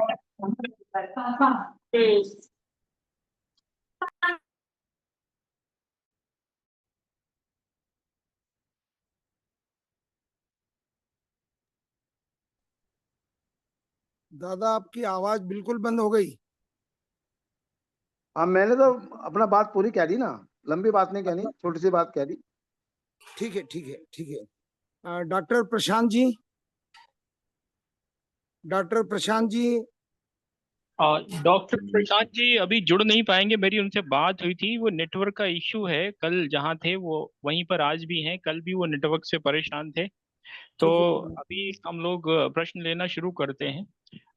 दादा आपकी आवाज बिल्कुल बंद हो गई। हाँ, मैंने तो अपना बात पूरी कह दी ना, लंबी बात नहीं कहनी, छोटी सी बात कह दी। ठीक है ठीक है ठीक है। Doctor Prashant ji, doctor Prashant ji. Doctor Prashant ji अभी जुड़ नहीं पाएंगे, मेरी उनसे बात हुई थी, वो नेटवर्क का इश्यू है, कल जहाँ थे वो वहीं पर आज भी हैं, कल भी वो नेटवर्क से परेशान थे। तो ठीक है। अभी हम लोग प्रश्न लेना शुरू करते हैं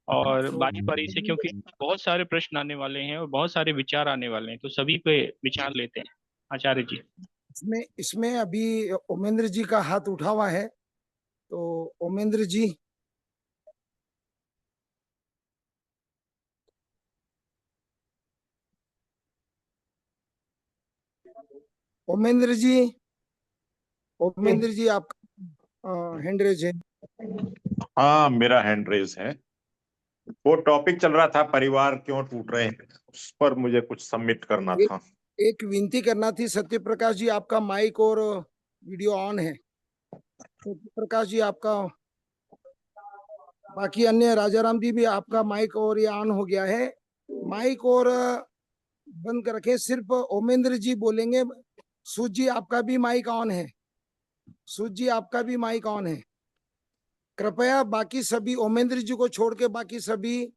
और बारी बारी से, क्योंकि बहुत सारे प्रश्न आने वाले हैं और बहुत सारे विचार आने वाले हैं, तो सभी पे विचार लेते हैं। आचार्य जी। इसमें इसमें अभी ओमेंद्र जी का हाथ उठा हुआ है, तो ओमेंद्र जी। ओमेंद्र जी, ओमेंद्र जी आपका हैंड रेज है। हाँ, मेरा हैंड रेज है। वो टॉपिक चल रहा था, परिवार क्यों टूट रहे हैं, उस पर मुझे कुछ सबमिट करना था। एक विनती करना थी, सत्य प्रकाश जी आपका माइक और वीडियो ऑन है। सत्य प्रकाश जी आपका, बाकी अन्य राजाराम जी भी आपका माइक और ये ऑन हो गया है। माइक और बंद कर रखे, सिर्फ ओमेंद्र जी बोलेंगे। सूज जी आपका भी माइक ऑन है, सूज जी आपका भी माइक ऑन है। कृपया बाकी सभी, ओमेंद्र जी को छोड़ के बाकी सभी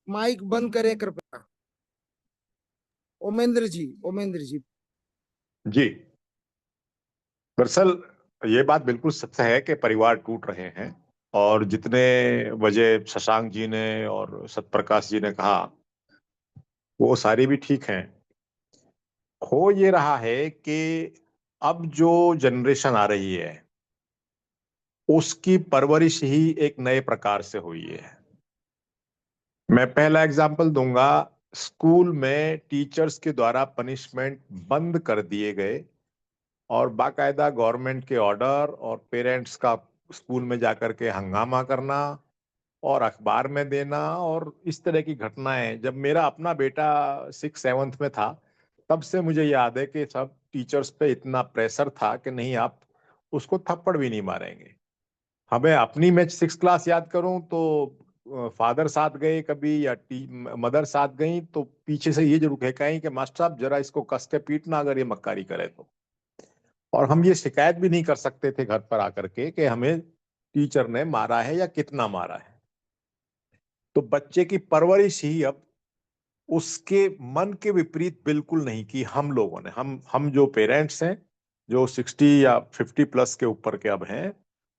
माइक बंद करें कृपया। ओमेंद्र जी, ओमेंद्र जी। जी, दरअसल ये बात बिल्कुल सत्य है कि परिवार टूट रहे हैं, और जितने वजह शशांक जी ने और सत्यप्रकाश जी ने कहा वो सारी भी ठीक हैं। हो ये रहा है कि अब जो जनरेशन आ रही है उसकी परवरिश ही एक नए प्रकार से हुई है। मैं पहला एग्जाम्पल दूंगा। स्कूल में टीचर्स के द्वारा पनिशमेंट बंद कर दिए गए, और बाकायदा गवर्नमेंट के ऑर्डर और पेरेंट्स का स्कूल में जाकर के हंगामा करना और अखबार में देना, और इस तरह की घटनाएं। जब मेरा अपना बेटा 6th-7th में था, तब से मुझे याद है कि सब टीचर्स पे इतना प्रेशर था कि नहीं, आप उसको थप्पड़ भी नहीं मारेंगे। हमें अपनी मैं 6th क्लास याद करूं तो फादर साथ गए कभी, या मदर साथ गई, तो पीछे से ये जरूर कहीं कि मास्टर साहब जरा इसको कस के पीटना अगर ये मक्कारी करे तो। और हम ये शिकायत भी नहीं कर सकते थे घर पर आकर के कि हमें टीचर ने मारा है या कितना मारा है। तो बच्चे की परवरिश ही अब उसके मन के विपरीत बिल्कुल नहीं की हम लोगों ने। हम जो पेरेंट्स हैं, जो 60 या 50+ के ऊपर के अब हैं,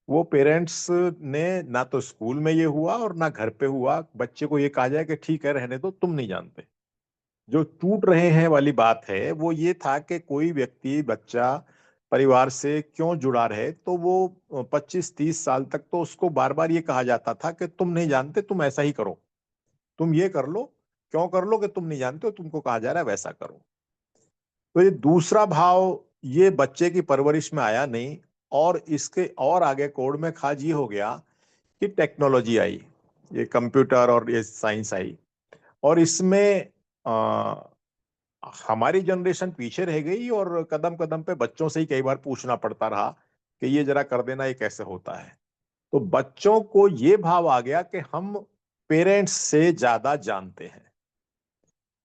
वो पेरेंट्स ने ना तो स्कूल में ये हुआ और ना घर पे हुआ बच्चे को ये कहा जाए कि ठीक है रहने दो, तुम नहीं जानते। जो टूट रहे हैं वाली बात है वो ये था कि कोई व्यक्ति, बच्चा परिवार से क्यों जुड़ा रहे, तो वो 25-30 साल तक तो उसको बार बार ये कहा जाता था कि तुम नहीं जानते, तुम ऐसा ही करो, तुम ये कर लो। क्यों कर लो कि तुम नहीं जानते हो, तुमको कहा जा रहा है वैसा करो। तो ये दूसरा भाव ये बच्चे की परवरिश में आया नहीं, और इसके और आगे कोड में खाज ये हो गया कि टेक्नोलॉजी आई, ये कंप्यूटर और ये साइंस आई, और इसमें हमारी जनरेशन पीछे रह गई, और कदम कदम पे बच्चों से ही कई बार पूछना पड़ता रहा कि ये जरा कर देना, ये कैसे होता है। तो बच्चों को ये भाव आ गया कि हम पेरेंट्स से ज्यादा जानते हैं,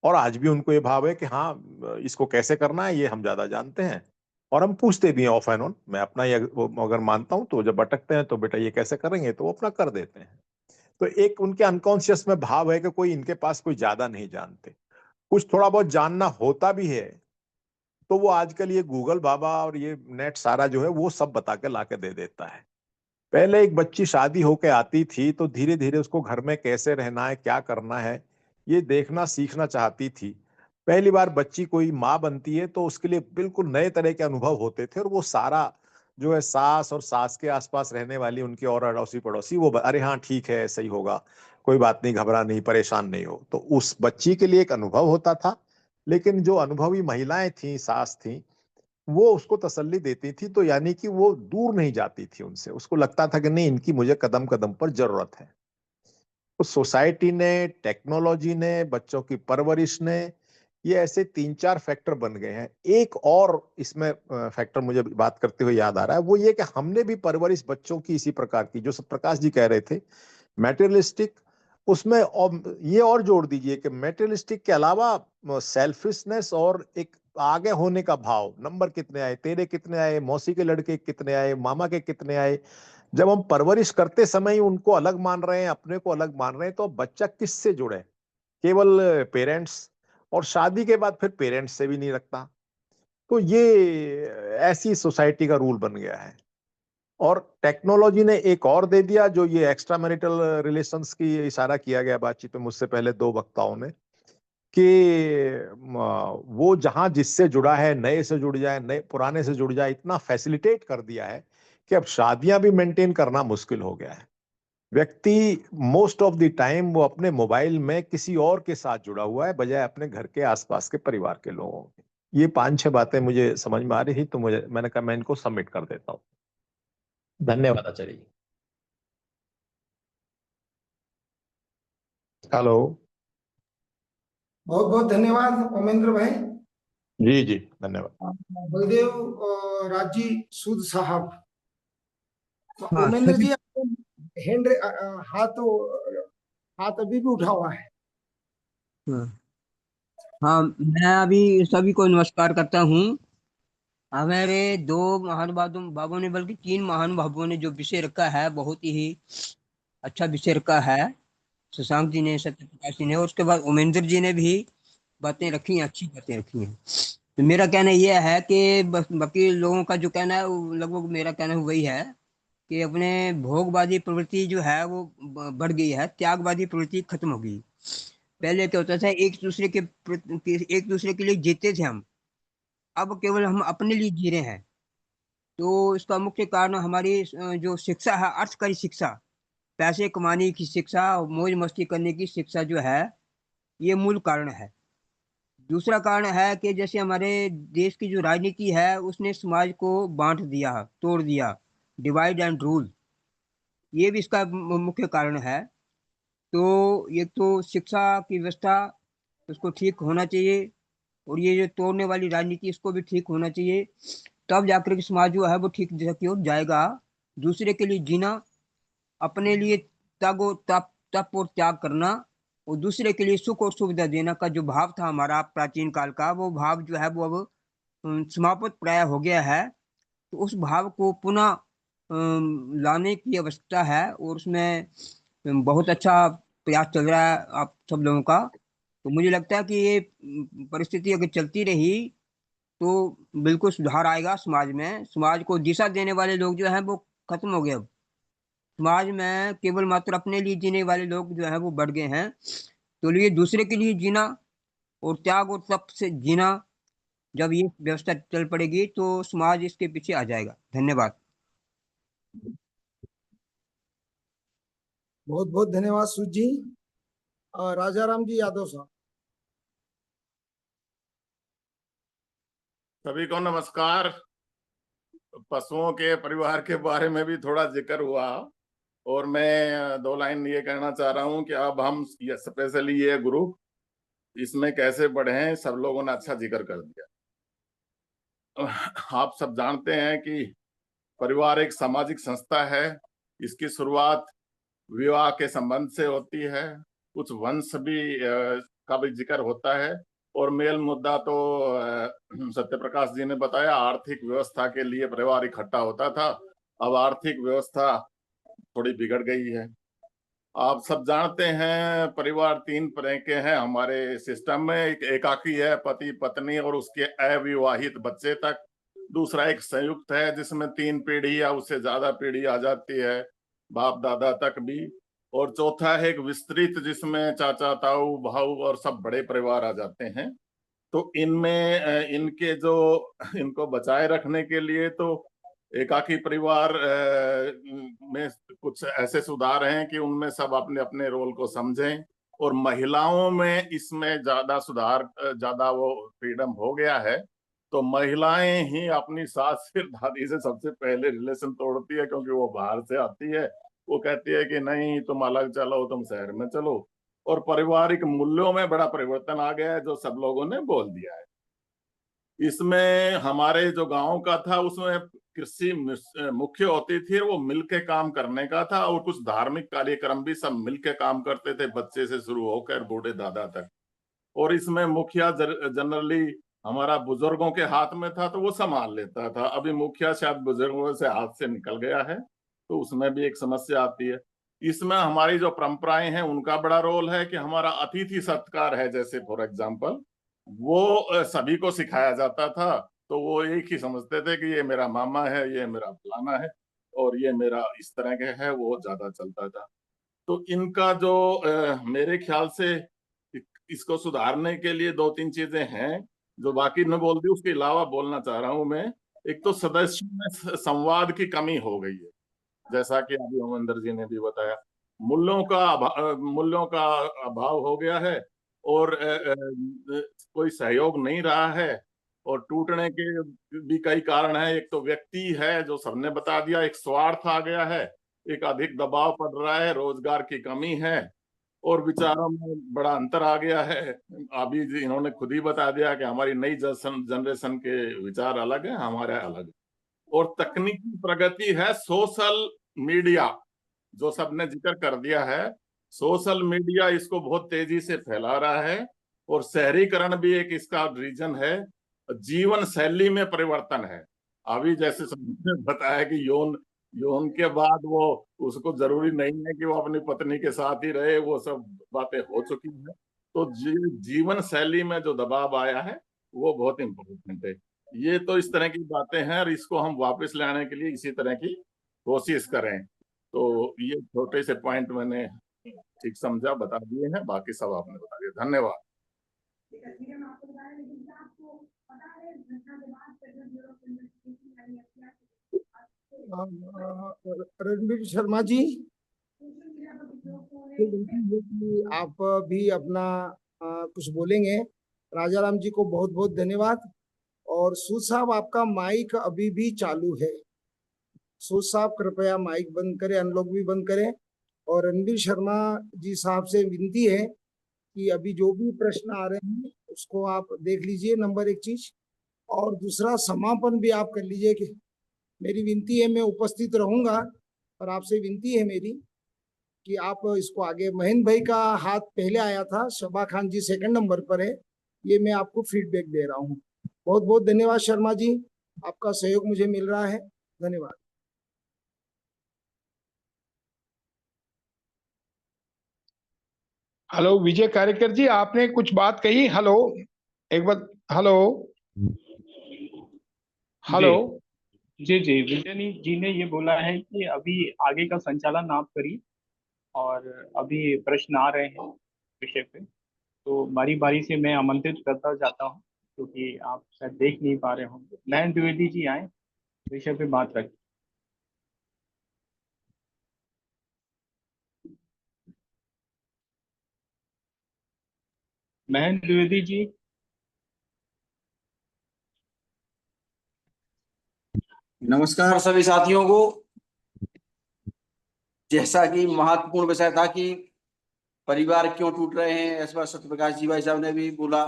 और आज भी उनको ये भाव है कि हाँ इसको कैसे करना है ये हम ज्यादा जानते हैं, और हम पूछते भी हैं ऑफ एंड ऑन। मैं अपना ये अगर मानता हूं तो जब अटकते हैं तो बेटा ये कैसे करेंगे, तो वो अपना कर देते हैं। तो एक उनके अनकॉन्शियस में भाव है कि कोई इनके पास कोई ज्यादा नहीं जानते। कुछ थोड़ा बहुत जानना होता भी है तो वो आजकल ये गूगल बाबा और ये नेट सारा जो है वो सब बता के ला के दे देता है। पहले एक बच्ची शादी होके आती थी तो धीरे धीरे उसको घर में कैसे रहना है, क्या करना है, ये देखना सीखना चाहती थी। पहली बार बच्ची कोई माँ बनती है तो उसके लिए बिल्कुल नए तरह के अनुभव होते थे, और वो सारा जो है सास और सास के आसपास रहने वाली उनकी और अड़ोसी पड़ोसी वो अरे हाँ ठीक है सही होगा, कोई बात नहीं, घबरा नहीं, परेशान नहीं हो। तो उस बच्ची के लिए एक अनुभव होता था। लेकिन जो अनुभवी महिलाएं थी, सास थी, वो उसको तसल्ली देती थी, तो यानी कि वो दूर नहीं जाती थी उनसे, उसको लगता था कि नहीं, इनकी मुझे कदम कदम पर जरूरत है। तो सोसाइटी ने, टेक्नोलॉजी ने, बच्चों की परवरिश ने, ये ऐसे 3-4 फैक्टर बन गए हैं। एक और इसमें फैक्टर मुझे बात करते हुए याद आ रहा है, वो ये कि हमने भी परवरिश बच्चों की इसी प्रकार की, जो प्रकाश जी कह रहे थे, मैटेरियलिस्टिक, उसमें ये और जोड़ दीजिए कि मैटेरियलिस्टिक के अलावा सेल्फिशनेस और एक आगे होने का भाव, नंबर कितने आए, तेरे कितने आए, मौसी के लड़के कितने आए, मामा के कितने आए। जब हम परवरिश करते समय ही उनको अलग मान रहे हैं, अपने को अलग मान रहे हैं, तो बच्चा किससे जुड़े? केवल पेरेंट्स, और शादी के बाद फिर पेरेंट्स से भी नहीं रखता। तो ये ऐसी सोसाइटी का रूल बन गया है। और टेक्नोलॉजी ने एक और दे दिया, जो ये एक्स्ट्रा मैरिटल रिलेशंस की इशारा किया गया बातचीत में मुझसे पहले 2 वक्ताओं ने, कि वो जहां जिससे जुड़ा है, नए से जुड़ जाए, नए पुराने से जुड़ जाए, इतना फैसिलिटेट कर दिया है कि अब शादियां भी मेंटेन करना मुश्किल हो गया है। व्यक्ति मोस्ट ऑफ द टाइम वो अपने मोबाइल में किसी और के साथ जुड़ा हुआ है, बजाय अपने घर के आसपास के परिवार के लोगों के। ये 5-6 बातें मुझे समझ में आ रही थी, तो मैंने कहा मैं इनको सबमिट कर देता हूँ। धन्यवाद आचार्य जी। हेलो। बहुत बहुत धन्यवाद ओमेंद्र भाई। जी जी, धन्यवाद। बलदेव राजी सूद साहब। हाँ ओमेंद्र सभी जी, आपको हैंड हाथ हाथ अभी भी उठा हुआ है। हाँ हाँ, मैं अभी सभी को नमस्कार करता हूँ। हमारे 2 महानुभावों ने, बल्कि 3 महानुभावों ने जो विषय रखा है, बहुत ही अच्छा विषय रखा है। शशांक जी ने, सत्यप्रकाश जी ने, और उसके बाद उमेंद्र जी ने भी बातें रखी हैं, अच्छी बातें रखी हैं। तो मेरा कहना यह है कि बाकी लोगों का जो कहना है, लगभग मेरा कहना वही है कि अपने भोगवादी प्रवृत्ति जो है वो बढ़ गई है, त्यागवादी प्रवृत्ति खत्म हो गई। पहले क्या होता था, एक दूसरे के लिए जीते थे हम, अब केवल हम अपने लिए जी रहे हैं। तो इसका मुख्य कारण हमारी जो शिक्षा है, अर्थकारी शिक्षा, पैसे कमाने की शिक्षा और मौज मस्ती करने की शिक्षा जो है, ये मूल कारण है। दूसरा कारण है कि जैसे हमारे देश की जो राजनीति है, उसने समाज को बांट दिया, तोड़ दिया, डिवाइड एंड रूल, ये भी इसका मुख्य कारण है। तो ये तो शिक्षा की व्यवस्था, उसको ठीक होना चाहिए, और ये जो तोड़ने वाली राजनीति, इसको भी ठीक होना चाहिए। तब जाकर के समाज जो है वो ठीक दिशा की ओर जाएगा। दूसरे के लिए जीना, अपने लिए तप और त्याग करना, और दूसरे के लिए सुख और सुविधा देना का जो भाव था हमारा प्राचीन काल का, वो भाव जो है वो अब समाप्त प्राय हो गया है। तो उस भाव को पुनः लाने की आवश्यकता है, और उसमें बहुत अच्छा प्रयास चल रहा है आप सब लोगों का। तो मुझे लगता है कि ये परिस्थिति अगर चलती रही तो बिल्कुल सुधार आएगा समाज में। समाज को दिशा देने वाले लोग जो हैं वो खत्म हो गए। अब समाज में केवल मात्र अपने लिए जीने वाले लोग जो हैं वो बढ़ गए हैं। तो लिए दूसरे के लिए जीना और त्याग और तप से जीना, जब ये व्यवस्था चल पड़ेगी तो समाज इसके पीछे आ जाएगा। धन्यवाद। बहुत बहुत धन्यवाद सूद जी। राजा राम जी यादव साहब। सभी को नमस्कार। पशुओं के परिवार के बारे में भी थोड़ा जिक्र हुआ, और मैं 2 लाइन ये कहना चाह रहा हूं कि अब हम स्पेशली ये ग्रुप इसमें कैसे बढ़े हैं, सब लोगों ने अच्छा जिक्र कर दिया। आप सब जानते हैं कि परिवार एक सामाजिक संस्था है। इसकी शुरुआत विवाह के संबंध से होती है, कुछ वंश भी का भी जिक्र होता है, और मेल मुद्दा तो सत्यप्रकाश जी ने बताया, आर्थिक व्यवस्था के लिए परिवार इकट्ठा होता था। अब आर्थिक व्यवस्था थोड़ी बिगड़ गई है। आप सब जानते हैं परिवार 3 तरह के हैं हमारे सिस्टम में। एक एकाकी है, पति पत्नी और उसके अविवाहित बच्चे तक। दूसरा एक संयुक्त है, जिसमें 3 पीढ़ी या उससे ज्यादा पीढ़ी आ जाती है, बाप दादा तक भी। और चौथा है एक विस्तृत, जिसमें चाचा ताऊ भाऊ और सब बड़े परिवार आ जाते हैं। तो इनमें इनके जो इनको बचाए रखने के लिए तो एकाकी परिवार में कुछ ऐसे सुधार हैं कि उनमें सब अपने अपने रोल को समझें, और महिलाओं में इसमें ज्यादा सुधार, ज्यादा वो फ्रीडम हो गया है। तो महिलाएं ही अपनी सास फिर दादी से सबसे पहले रिलेशन तोड़ती है, क्योंकि वो बाहर से आती है, वो कहती है कि नहीं तुम अलग चलो, तुम शहर में चलो। और पारिवारिक मूल्यों में बड़ा परिवर्तन आ गया है, जो सब लोगों ने बोल दिया है। इसमें हमारे जो गांव का था उसमें कृषि मुख्य होती थी, वो मिलके काम करने का था, और कुछ धार्मिक कार्यक्रम भी सब मिलके काम करते थे, बच्चे से शुरू होकर बूढ़े दादा तक। और इसमें मुखिया जनरली हमारा बुजुर्गों के हाथ में था, तो वो संभाल लेता था। अभी मुखिया शायद बुजुर्गों से हाथ से निकल गया है, तो उसमें भी एक समस्या आती है। इसमें हमारी जो परंपराएं हैं उनका बड़ा रोल है कि हमारा अतिथि सत्कार है, जैसे फॉर एग्जाम्पल वो सभी को सिखाया जाता था। तो वो एक ही समझते थे कि ये मेरा मामा है, ये मेरा फलाना है, और ये मेरा इस तरह के है, वो ज्यादा चलता था। तो इनका जो मेरे ख्याल से इसको सुधारने के लिए 2-3 चीजें हैं जो बाकी ने बोल दी, उसके अलावा बोलना चाह रहा हूं मैं। एक तो सदस्यों में संवाद की कमी हो गई है, जैसा कि अभी अमरिंदर जी ने भी बताया। मूल्यों का अभाव हो गया है, और कोई सहयोग नहीं रहा है, और टूटने के भी कई कारण है। एक तो व्यक्ति है, जो सबने बता दिया, एक स्वार्थ आ गया है, एक अधिक दबाव पड़ रहा है, रोजगार की कमी है, और विचारों में बड़ा अंतर आ गया है। अभी इन्होंने खुद ही बता दिया कि हमारी नई जनरेशन के विचार अलग है, हमारे अलग है। और तकनीकी प्रगति है, सोशल मीडिया जो सबने जिक्र कर दिया है, सोशल मीडिया इसको बहुत तेजी से फैला रहा है। और शहरीकरण भी एक इसका रीजन है। जीवन शैली में परिवर्तन है। अभी जैसे सबने बताया कि यौन यौन के बाद वो उसको जरूरी नहीं है कि वो अपनी पत्नी के साथ ही रहे, वो सब बातें हो चुकी है। तो जीवन शैली में जो दबाव आया है वो बहुत इम्पोर्टेंट है। ये तो इस तरह की बातें हैं, और इसको हम वापस लाने के लिए इसी तरह की कोशिश करें। तो ये छोटे से पॉइंट मैंने ठीक समझा, बता दिए हैं, बाकी सब आपने बता दिया। धन्यवाद। रणबीर शर्मा जी, कि आप भी अपना कुछ बोलेंगे। राजाराम जी को बहुत बहुत धन्यवाद। और सूद साहब, आपका माइक अभी भी चालू है। सूद साहब कृपया माइक बंद करें, अनलॉक भी बंद करें। और रणबीर शर्मा जी साहब से विनती है कि अभी जो भी प्रश्न आ रहे हैं उसको आप देख लीजिए, नंबर 1 चीज। और दूसरा, समापन भी आप कर लीजिए। कि मेरी विनती है, मैं उपस्थित रहूंगा, और आपसे विनती है मेरी कि आप इसको आगे। महेंद्र भाई का हाथ पहले आया था, शबा खान जी 2nd नंबर पर है। ये मैं आपको फीडबैक दे रहा हूँ। बहुत बहुत धन्यवाद शर्मा जी, आपका सहयोग मुझे मिल रहा है। धन्यवाद। हेलो विजय कार्यकर जी, आपने कुछ बात कही। हेलो, एक बार। Hello hello. जी जी, विजय जी ने ये बोला है कि अभी आगे का संचालन आप करिए, और अभी प्रश्न आ रहे हैं विषय पे, तो बारी बारी से मैं आमंत्रित करता जाता हूँ, क्योंकि आप शायद देख नहीं पा रहे होंगे। नयन द्विवेदी जी आए, विषय पे बात रखें। महेंद्र द्विवेदी जी। नमस्कार सभी साथियों को। जैसा कि महत्वपूर्ण विषय था कि परिवार क्यों टूट रहे हैं, इस बार सत्यप्रकाश जी भाई साहब ने भी बोला,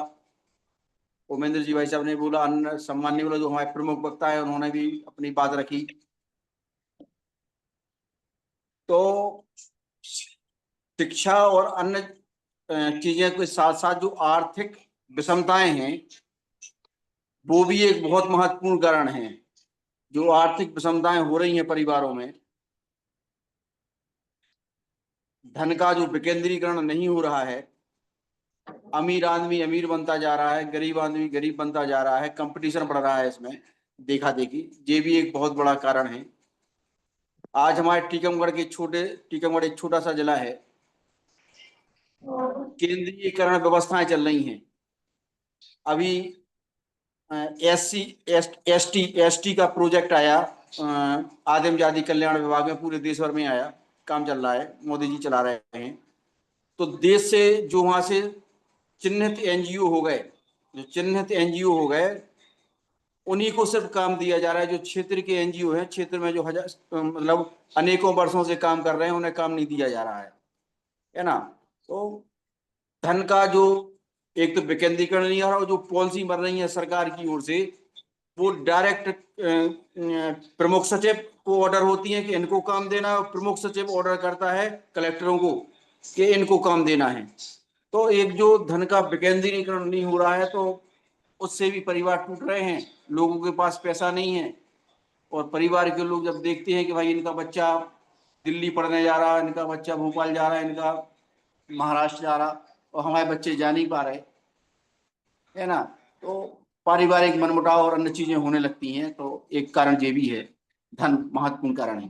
उमेंद्र जी भाई साहब ने बोला, अन्य सम्मान्य वाले जो हमारे प्रमुख वक्ता है उन्होंने भी अपनी बात रखी। तो शिक्षा और अन्य चीजें के साथ साथ जो आर्थिक विषमताएं हैं वो भी एक बहुत महत्वपूर्ण कारण है। जो आर्थिक विषमताएं हो रही हैं परिवारों में, धन का जो विकेंद्रीकरण नहीं हो रहा है, अमीर आदमी अमीर बनता जा रहा है, गरीब आदमी गरीब बनता जा रहा है, कंपटीशन बढ़ रहा है, इसमें देखा देखी, ये भी एक बहुत बड़ा कारण है। आज हमारे टीकमगढ़ एक छोटा सा जिला है, केंद्रीयकरण व्यवस्थाएं चल रही हैं। अभी एसटी का प्रोजेक्ट आया, आदिम जाति कल्याण विभाग में, पूरे देश भर में आया, काम चल रहा है, मोदी जी चला रहे हैं। तो देश से जो वहां से चिन्हित एनजीओ हो गए, उन्हीं को सिर्फ काम दिया जा रहा है। जो क्षेत्र के एनजीओ हैं, क्षेत्र में जो मतलब अनेकों वर्षों से काम कर रहे हैं, उन्हें काम नहीं दिया जा रहा है ना। तो धन का जो एक तो विकेंद्रीकरण नहीं हो रहा, और जो पॉलिसी बन रही है सरकार की ओर से, वो डायरेक्ट प्रमुख सचिव को ऑर्डर होती है कि इनको काम देना है, और प्रमुख सचिव ऑर्डर करता है कलेक्टरों को कि इनको काम देना है। तो एक जो धन का विकेंद्रीकरण नहीं हो रहा है, तो उससे भी परिवार टूट रहे हैं। लोगों के पास पैसा नहीं है, और परिवार के लोग जब देखते हैं कि भाई इनका बच्चा दिल्ली पढ़ने जा रहा है, इनका बच्चा भोपाल जा रहा है, इनका महाराष्ट्र जा रहा, और हमारे बच्चे जा नहीं पा रहे, है ना, तो पारिवारिक मनमुटाव और अन्य चीजें होने लगती हैं। तो एक कारण ये भी है, धन महत्वपूर्ण कारण है।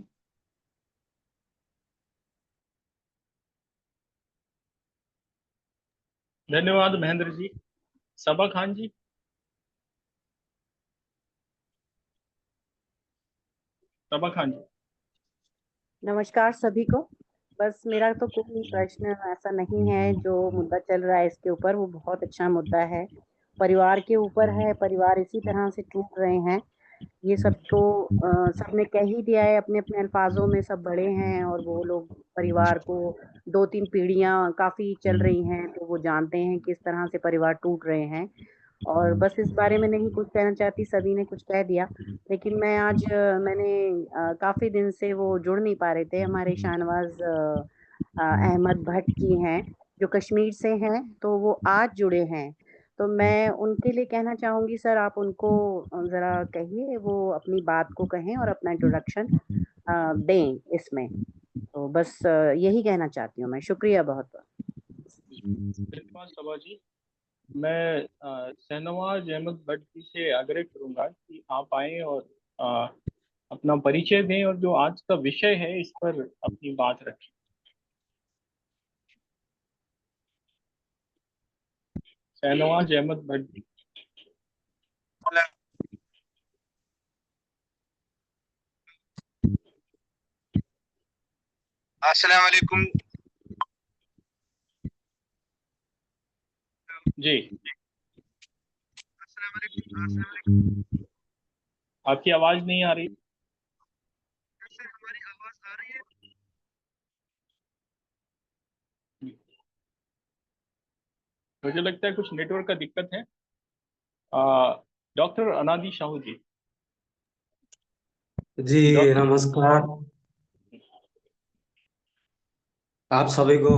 धन्यवाद महेंद्र जी। सबा खान जी। सबा खान जी। नमस्कार सभी को। बस मेरा तो कोई प्रश्न ऐसा नहीं है। जो मुद्दा चल रहा है इसके ऊपर, वो बहुत अच्छा मुद्दा है, परिवार के ऊपर है। परिवार इसी तरह से टूट रहे हैं। ये सब तो सबने कह ही दिया है अपने अपने अल्फाजों में। सब बड़े हैं और वो लोग परिवार को 2-3 पीढ़ियां काफी चल रही हैं, तो वो जानते हैं किस तरह से परिवार टूट रहे हैं। और बस इस बारे में नहीं कुछ कहना चाहती, सभी ने कुछ कह दिया। लेकिन मैं आज मैंने काफी दिन से वो जुड़ नहीं पा रहे थे, हमारे शाहनवाज अहमद भट्ट जी हैं जो कश्मीर से हैं, तो वो आज जुड़े हैं। तो मैं उनके लिए कहना चाहूंगी, सर आप उनको जरा कहिए, वो अपनी बात को कहें और अपना इंट्रोडक्शन दें इसमें। तो बस यही कहना चाहती हूँ मैं। शुक्रिया बहुत बहुत। धन्यवाद सबा जी। मैं शाहनवाज अहमद भट्ट जी से आग्रह करूंगा कि आप आए और अपना परिचय दें, और जो आज का विषय है इस पर अपनी बात रखें। शाहनवाज अहमद भट्ट जी। अस्सलाम वालेकुम जी। आपकी आवाज नहीं आ रही। हमारी आवाज आ रही है? मुझे लगता है कुछ नेटवर्क का दिक्कत है। डॉक्टर अनादि साहू जी। जी नमस्कार। आप सभी को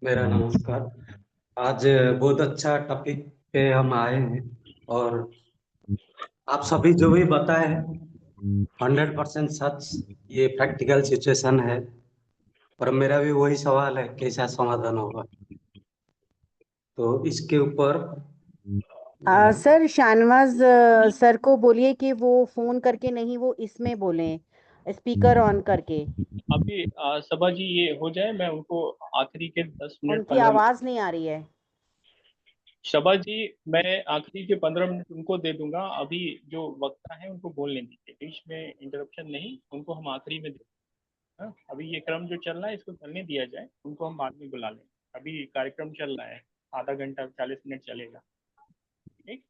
मेरा नमस्कार। आज बहुत अच्छा टॉपिक पे हम आए हैं, और आप सभी जो भी बताए 100% सच, ये प्रैक्टिकल सिचुएशन है। और मेरा भी वही सवाल है, कैसा समाधान होगा, तो इसके ऊपर सर शाहनवाज सर को बोलिए कि वो फोन करके नहीं, वो इसमें बोलें, स्पीकर ऑन करके। अभी सबा जी ये हो जाए, मैं उनको आखिरी के 10 मिनट उनकी 15 मिनट। आवाज नहीं आ रही है। शबा जी, मैं आखिरी के 15 मिनट उनको दे दूंगा। अभी जो वक्ता है उनको बोलने दीजिए, बीच में इंटरप्शन नहीं, उनको हम आखिरी में हाँ, अभी ये क्रम जो चल रहा है इसको चलने दिया जाए, उनको हम बाद में बुला लें। अभी कार्यक्रम चल रहा है, आधा घंटा 40 मिनट चलेगा। ठीक।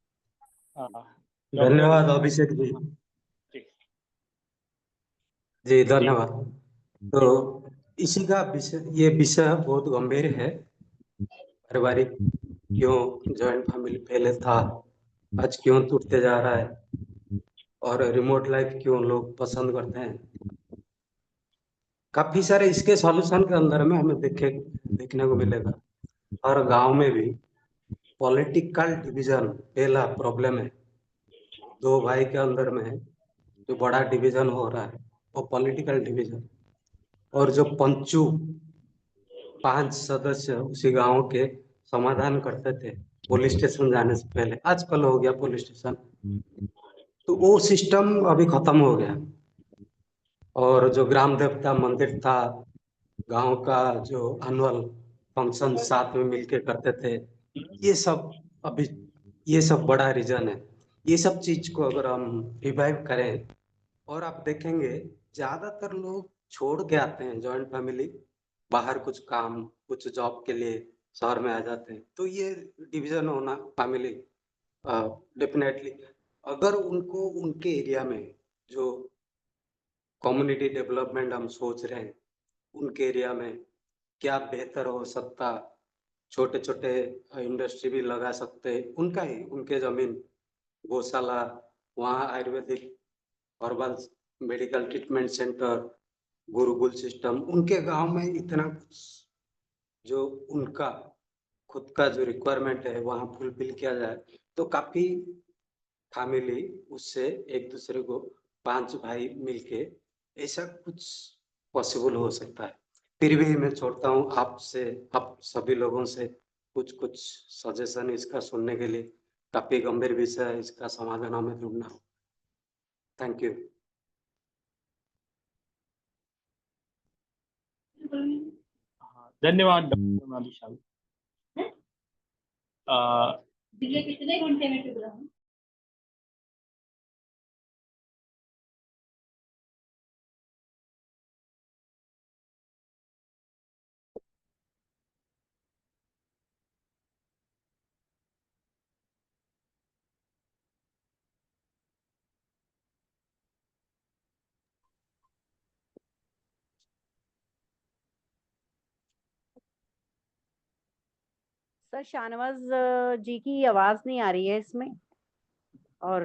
धन्यवाद अभिषेक जी। जी धन्यवाद। तो इसी का विषय, ये विषय बहुत गंभीर है। पारिवारिक क्यों जॉइंट फैमिली पहले था, आज क्यों टूटते जा रहा है, और रिमोट लाइफ क्यों लोग पसंद करते हैं। काफी सारे इसके सॉल्यूशन के अंदर में हमें देखने को मिलेगा। और गांव में भी पॉलिटिकल डिवीजन पहला प्रॉब्लम है। दो भाई के अंदर में जो बड़ा डिवीजन हो रहा है वो पॉलिटिकल डिवीजन। और जो पंचू 5 सदस्य उसी गांव के समाधान करते थे पुलिस स्टेशन जाने से पहले, आजकल हो गया पुलिस स्टेशन, तो वो सिस्टम अभी खत्म हो गया। और जो ग्राम देवता मंदिर था, गांव का जो एनुअल फंक्शन साथ में मिलके करते थे, ये सब अभी, ये सब बड़ा रीजन है। ये सब चीज को अगर हम रिवाइव करें, और आप देखेंगे ज्यादातर लोग छोड़ के आते हैं जॉइंट फैमिली, बाहर कुछ काम कुछ जॉब के लिए शहर में आ जाते हैं, तो ये डिवीजन होना फैमिली डेफिनेटली अगर उनको उनके एरिया में जो कम्युनिटी डेवलपमेंट हम सोच रहे हैं, उनके एरिया में क्या बेहतर हो सकता, छोटे छोटे इंडस्ट्री भी लगा सकते, उनका ही उनके जमीन, गौशाला, वहाँ Ayurvedic herbal medical treatment centre, Gurukul system, उनके गांव में इतना कुछ जो उनका खुद का जो रिक्वायरमेंट है वहाँ फुलफिल किया जाए तो काफी फैमिली उससे एक दूसरे को 5 भाई मिलके ऐसा कुछ पॉसिबल हो सकता है। फिर भी मैं छोड़ता हूँ आपसे, आप सभी लोगों से कुछ कुछ सजेशन इसका सुनने के लिए। काफी गंभीर विषय है, इसका समाधान हमें ढूंढना हो। Thank you. धन्यवाद डॉक्टर मालिशाल। ये कितने घंटे में टूटा? सर शाहनवाज जी की आवाज नहीं आ रही है इसमें, और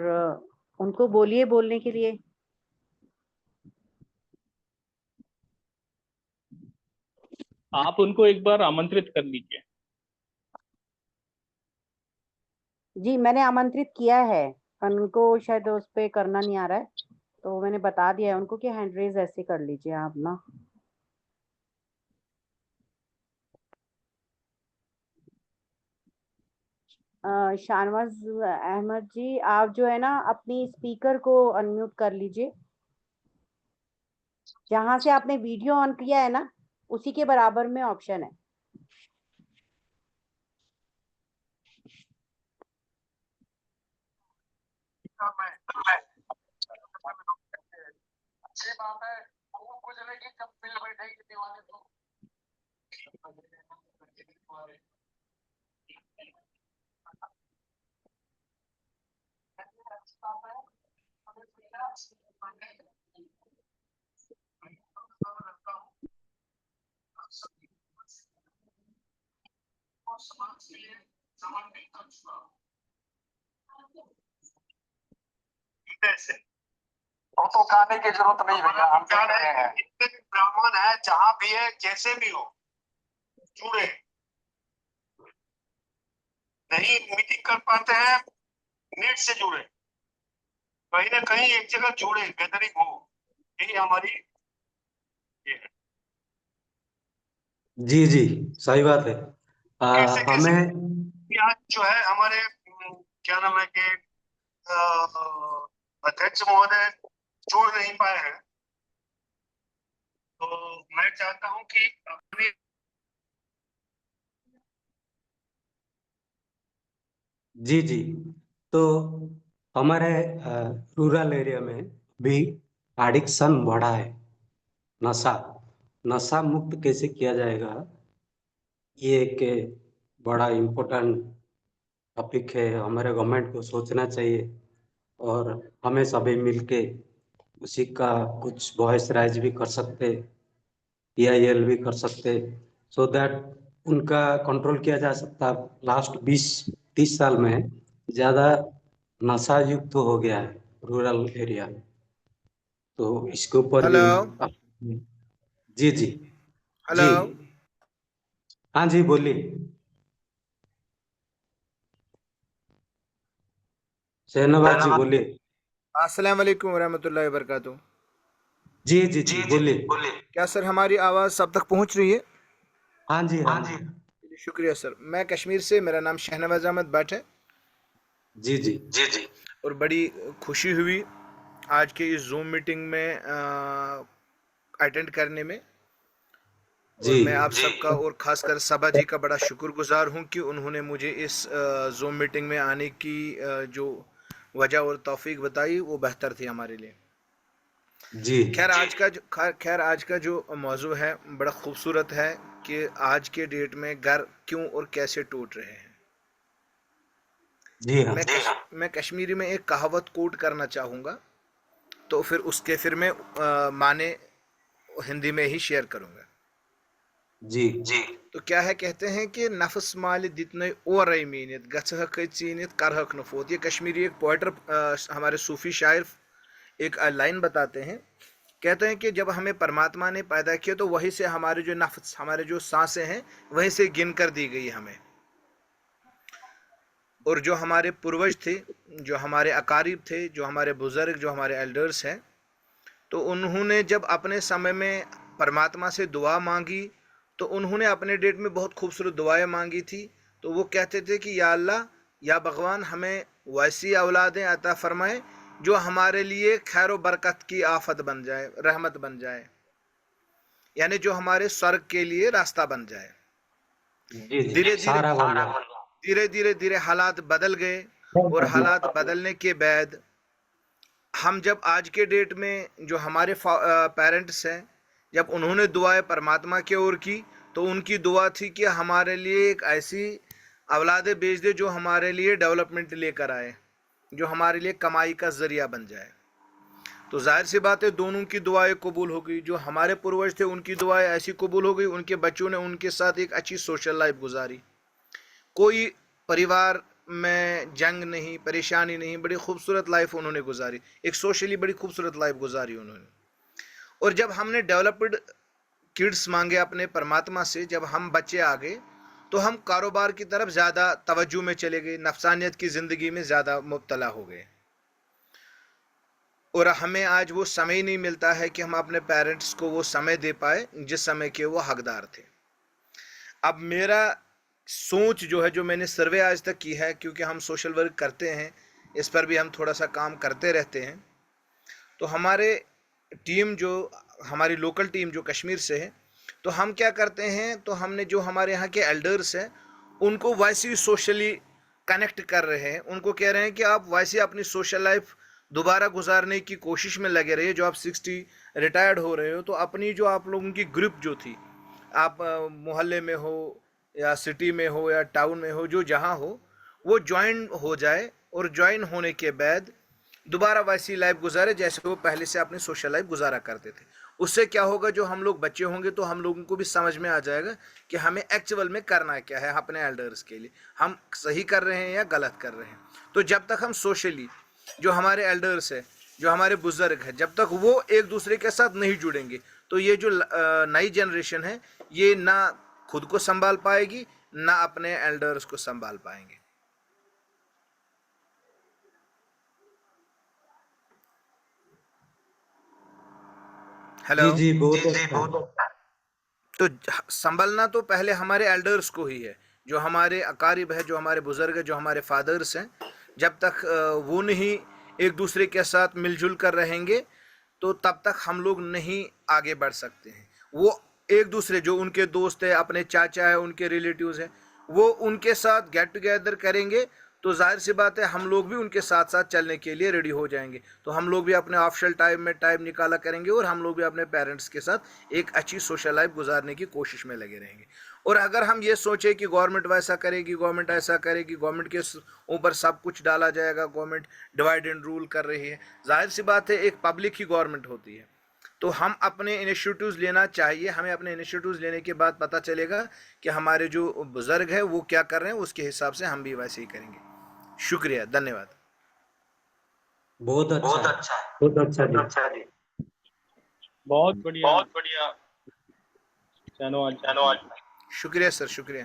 उनको बोलिए बोलने के लिए। आप उनको एक बार आमंत्रित कर लीजिए। जी मैंने आमंत्रित किया है, पर उनको शायद उस पे करना नहीं आ रहा है, तो मैंने बता दिया है उनको कि हैंड रेज ऐसे कर लीजिए आप ना। शाहनवाज अहमद जी, आप जो है ना अपनी स्पीकर को अनम्यूट कर लीजिए। जहां से आपने वीडियो ऑन किया है ना, उसी के बराबर में ऑप्शन है। अच्छी बात है, खूब गुजरेगी जब बिल बैठेगी दीवाने तो। तो गाने की जरूरत नहीं भैया, हम जा रहे हैं। इतने भी ब्राह्मण है, जहां भी है, जैसे भी हो, जुड़े। नहीं मीटिंग कर पाते हैं, नेट से जुड़े, कहीं ना कहीं एक जगह जुड़े, गैदरिंग हो, यही हमारी ये है। जी जी, सही बात है। कैसे कैसे हमें आज जो है हमारे क्या नाम है कि अध्यक्ष महोदय जुड़ नहीं पाए हैं, तो मैं चाहता हूं कि अपनी जी जी, तो हमारे रूरल एरिया में भी एडिक्शन बढ़ा है। नशा नशा मुक्त कैसे किया जाएगा, ये एक बड़ा इम्पोर्टेंट टॉपिक है। हमारे गवर्नमेंट को सोचना चाहिए और हमें सभी मिलके उसी का कुछ वॉइस राइज भी कर सकते, PIL भी कर सकते, सो दैट उनका कंट्रोल किया जा सकता। लास्ट 20-30 साल में ज़्यादा नशा युक्त हो गया है रूरल एरिया, तो इसके ऊपर भी हेलो जी जी हेलो जी, हाँ जी बोलिए। शहनवाज जी बोलिए। अस्सलाम वालेकुम रहमतुल्लाहि व बरकातुहू। जी जी जी बोलिए। क्या सर हमारी आवाज़ सब तक पहुंच रही है? हाँ जी हाँ जी शुक्रिया सर। मैं कश्मीर से, मेरा नाम शहनवाज अहमद भट्ट है। जी जी जी और बड़ी खुशी हुई आज के इस जूम मीटिंग में अटेंड करने में, और जी मैं आप सबका और खासकर सबा जी का बड़ा शुक्रगुजार हूं कि उन्होंने मुझे इस जूम मीटिंग में आने की जो वजह और तौफीक बताई, वो बेहतर थी हमारे लिए। जी खैर आज का जो मौजू है बड़ा खूबसूरत है कि आज के डेट में घर क्यों और कैसे टूट रहे हैं। जी हाँ। मैं कश्मीरी में एक कहावत कोट करना चाहूँगा, तो फिर मैं माने हिंदी में ही शेयर करूँगा। जी तो क्या है, कहते हैं कि नफ्स माल दितने और मीनित गछहक चीनित करहक नफोत। ये कश्मीरी एक पोएटर हमारे सूफी शायर एक लाइन बताते हैं, कहते हैं कि जब हमें परमात्मा ने पैदा किया तो वहीं से हमारे जो नफ्स, हमारे जो सांसें हैं, वहीं से गिन कर दी गई हमें। और जो हमारे पूर्वज थे, जो हमारे अकारिब थे, जो हमारे बुजुर्ग, जो हमारे एल्डर्स हैं, तो उन्होंने जब अपने समय में परमात्मा से दुआ मांगी तो उन्होंने अपने डेट में बहुत खूबसूरत दुआएं मांगी थी। तो वो कहते थे कि या अल्लाह, या भगवान, हमें वैसी औलादें अता फरमाए जो हमारे लिए खैर व बरकत की आफत बन जाए, रहमत बन जाए, यानी जो हमारे स्वर्ग के लिए रास्ता बन जाए। धीरे धीरे हालात बदल गए, और हालात बदलने के बाद हम जब आज के डेट में जो हमारे पेरेंट्स हैं, जब उन्होंने दुआएं परमात्मा की ओर की, तो उनकी दुआ थी कि हमारे लिए एक ऐसी औलादें भेज दे जो हमारे लिए डेवलपमेंट लेकर आए, जो हमारे लिए कमाई का जरिया बन जाए। तो जाहिर सी बात है दोनों की दुआएं कबूल हो गई। जो हमारे पूर्वज थे उनकी दुआएं ऐसी कबूल हो गई, उनके बच्चों ने उनके साथ एक अच्छी सोशल लाइफ गुजारी, कोई परिवार में जंग नहीं, परेशानी नहीं, बड़ी खूबसूरत लाइफ उन्होंने गुजारी, एक सोशली बड़ी खूबसूरत लाइफ गुजारी उन्होंने। और जब हमने डेवलप्ड किड्स मांगे अपने परमात्मा से, जब हम बच्चे आ गए, तो हम कारोबार की तरफ ज़्यादा तवज्जो में चले गए, नफसानियत की ज़िंदगी में ज़्यादा मुब्तला हो गए, और हमें आज वो समय नहीं मिलता है कि हम अपने पेरेंट्स को वो समय दे पाए जिस समय के वो हकदार थे। अब मेरा सोच जो है, जो मैंने सर्वे आज तक की है, क्योंकि हम सोशल वर्क करते हैं, इस पर भी हम थोड़ा सा काम करते रहते हैं, तो हमारे टीम, जो हमारी लोकल टीम जो कश्मीर से है, तो हम क्या करते हैं, तो हमने जो हमारे यहाँ के एल्डर्स हैं उनको वैसे सोशली कनेक्ट कर रहे हैं, उनको कह रहे हैं कि आप वैसे अपनी सोशल लाइफ दोबारा गुजारने की कोशिश में लगे रहिए। जो आप 60 रिटायर्ड हो रहे हो, तो अपनी जो आप लोगों की ग्रुप जो थी, आप मोहल्ले में हो या सिटी में हो या टाउन में हो, जो जहाँ हो, वो ज्वाइन हो जाए, और ज्वाइन होने के बाद दोबारा वैसी लाइफ गुजारे जैसे वो पहले से अपनी सोशल लाइफ गुजारा करते थे। उससे क्या होगा, जो हम लोग बच्चे होंगे तो हम लोगों को भी समझ में आ जाएगा कि हमें एक्चुअल में करना क्या है अपने एल्डर्स के लिए, हम सही कर रहे हैं या गलत कर रहे हैं। तो जब तक हम सोशली, जो हमारे एल्डर्स है, जो हमारे बुजुर्ग है, जब तक वो एक दूसरे के साथ नहीं जुड़ेंगे, तो ये जो नई जनरेशन है, ये ना खुद को संभाल पाएगी, ना अपने एल्डर्स को संभाल पाएंगे। हेलो जी बहुत तो संभलना तो पहले हमारे एल्डर्स को ही है, जो हमारे अकारिब है, जो हमारे बुजुर्ग है, जो हमारे फादर्स हैं। जब तक वो नहीं एक दूसरे के साथ मिलजुल कर रहेंगे, तो तब तक हम लोग नहीं आगे बढ़ सकते हैं। वो एक दूसरे, जो उनके दोस्त है, अपने चाचा है, उनके रिलेटिव्स हैं, वो उनके साथ गेट टुगेदर करेंगे, तो जाहिर सी बात है हम लोग भी उनके साथ साथ चलने के लिए रेडी हो जाएंगे। तो हम लोग भी अपने ऑफिशियल टाइम में टाइम निकाला करेंगे, और हम लोग भी अपने पेरेंट्स के साथ एक अच्छी सोशल लाइफ गुजारने की कोशिश में लगे रहेंगे। और अगर हम ये सोचें कि गवर्नमेंट वैसा करेगी, गवर्नमेंट ऐसा करेगी, गवर्नमेंट के ऊपर सब कुछ डाला जाएगा, गवर्नमेंट डिवाइड एंड रूल कर रही है, जाहिर सी बात है एक पब्लिक ही गवर्नमेंट होती है। तो हम अपने इनिशिएटिव्स लेना चाहिए, हमें अपने इनिशिएटिव्स लेने के बाद पता चलेगा कि हमारे जो बुजुर्ग हैं वो क्या कर रहे हैं, उसके हिसाब से हम भी वैसे ही करेंगे। शुक्रिया, धन्यवाद। बहुत अच्छा जी। बहुत बढ़िया। चलो शुक्रिया सर, शुक्रिया।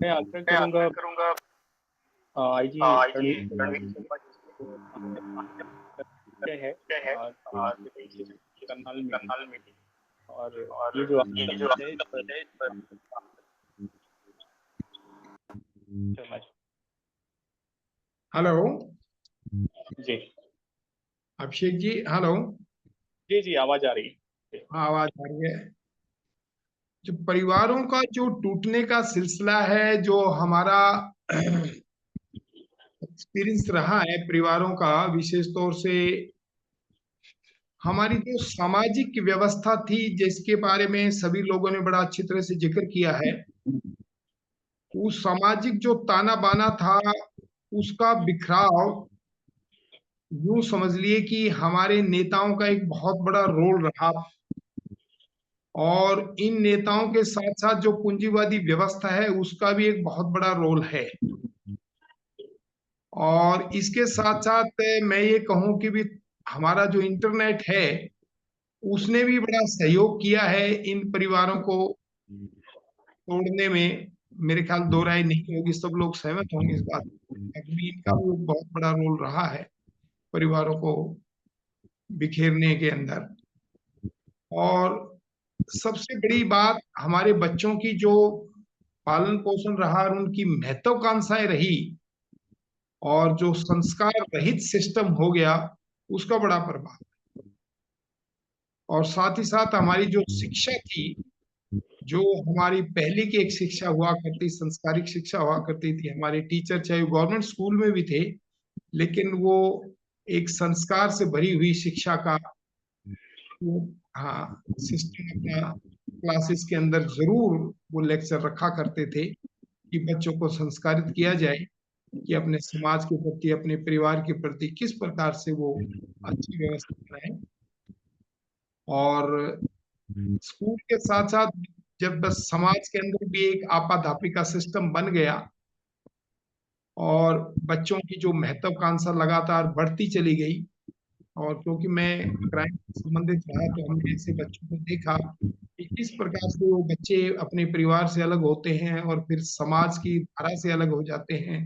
मैं आग्रह करूंगा आईजी करनाल मीटिंग, और ये जो हेलो जी अभिषेक जी, हेलो। जी आवाज आ रही है? हाँ, आवाज आ रही है। जो परिवारों का जो टूटने का सिलसिला है, जो हमारा एक्सपीरियंस रहा है परिवारों का, विशेष तौर से हमारी जो सामाजिक व्यवस्था थी, जिसके बारे में सभी लोगों ने बड़ा अच्छी तरह से जिक्र किया है, उस सामाजिक जो ताना बाना था उसका बिखराव, यूं समझ लिए कि हमारे नेताओं का एक बहुत बड़ा रोल रहा, और इन नेताओं के साथ साथ जो पूंजीवादी व्यवस्था है उसका भी एक बहुत बड़ा रोल है। और इसके साथ साथ मैं ये कहूं कि भी हमारा जो इंटरनेट है उसने भी बड़ा सहयोग किया है इन परिवारों को तोड़ने में। मेरे ख्याल दो राय नहीं होगी, सब लोग सहमत होंगे इस बात में। अभी इनका भी एक बहुत बड़ा रोल रहा है परिवारों को बिखेरने के अंदर। और सबसे बड़ी बात, हमारे बच्चों की जो पालन पोषण रहा और उनकी महत्वाकांक्षाएं रही और जो संस्कार रहित सिस्टम हो गया, उसका बड़ा प्रभाव। और साथ ही साथ हमारी जो शिक्षा थी, जो हमारी पहले की एक शिक्षा हुआ करती, संस्कारिक शिक्षा हुआ करती थी, हमारे टीचर चाहे गवर्नमेंट स्कूल में भी थे, लेकिन वो एक संस्कार से भरी हुई शिक्षा का वो हाँ सिस्टम अपना क्लासेस के अंदर जरूर वो लेक्चर रखा करते थे कि बच्चों को संस्कारित किया जाए कि अपने समाज के प्रति, अपने परिवार के प्रति किस प्रकार से वो अच्छी व्यवस्था बनाए। और स्कूल के साथ साथ जब बस समाज के अंदर भी एक आपाधापी का सिस्टम बन गया और बच्चों की जो महत्वाकांक्षा लगातार बढ़ती चली गई, और क्योंकि मैं क्राइम से संबंधित रहा तो हमने ऐसे बच्चों को देखा कि किस प्रकार से वो बच्चे अपने परिवार से अलग होते हैं और फिर समाज की धारा से अलग हो जाते हैं,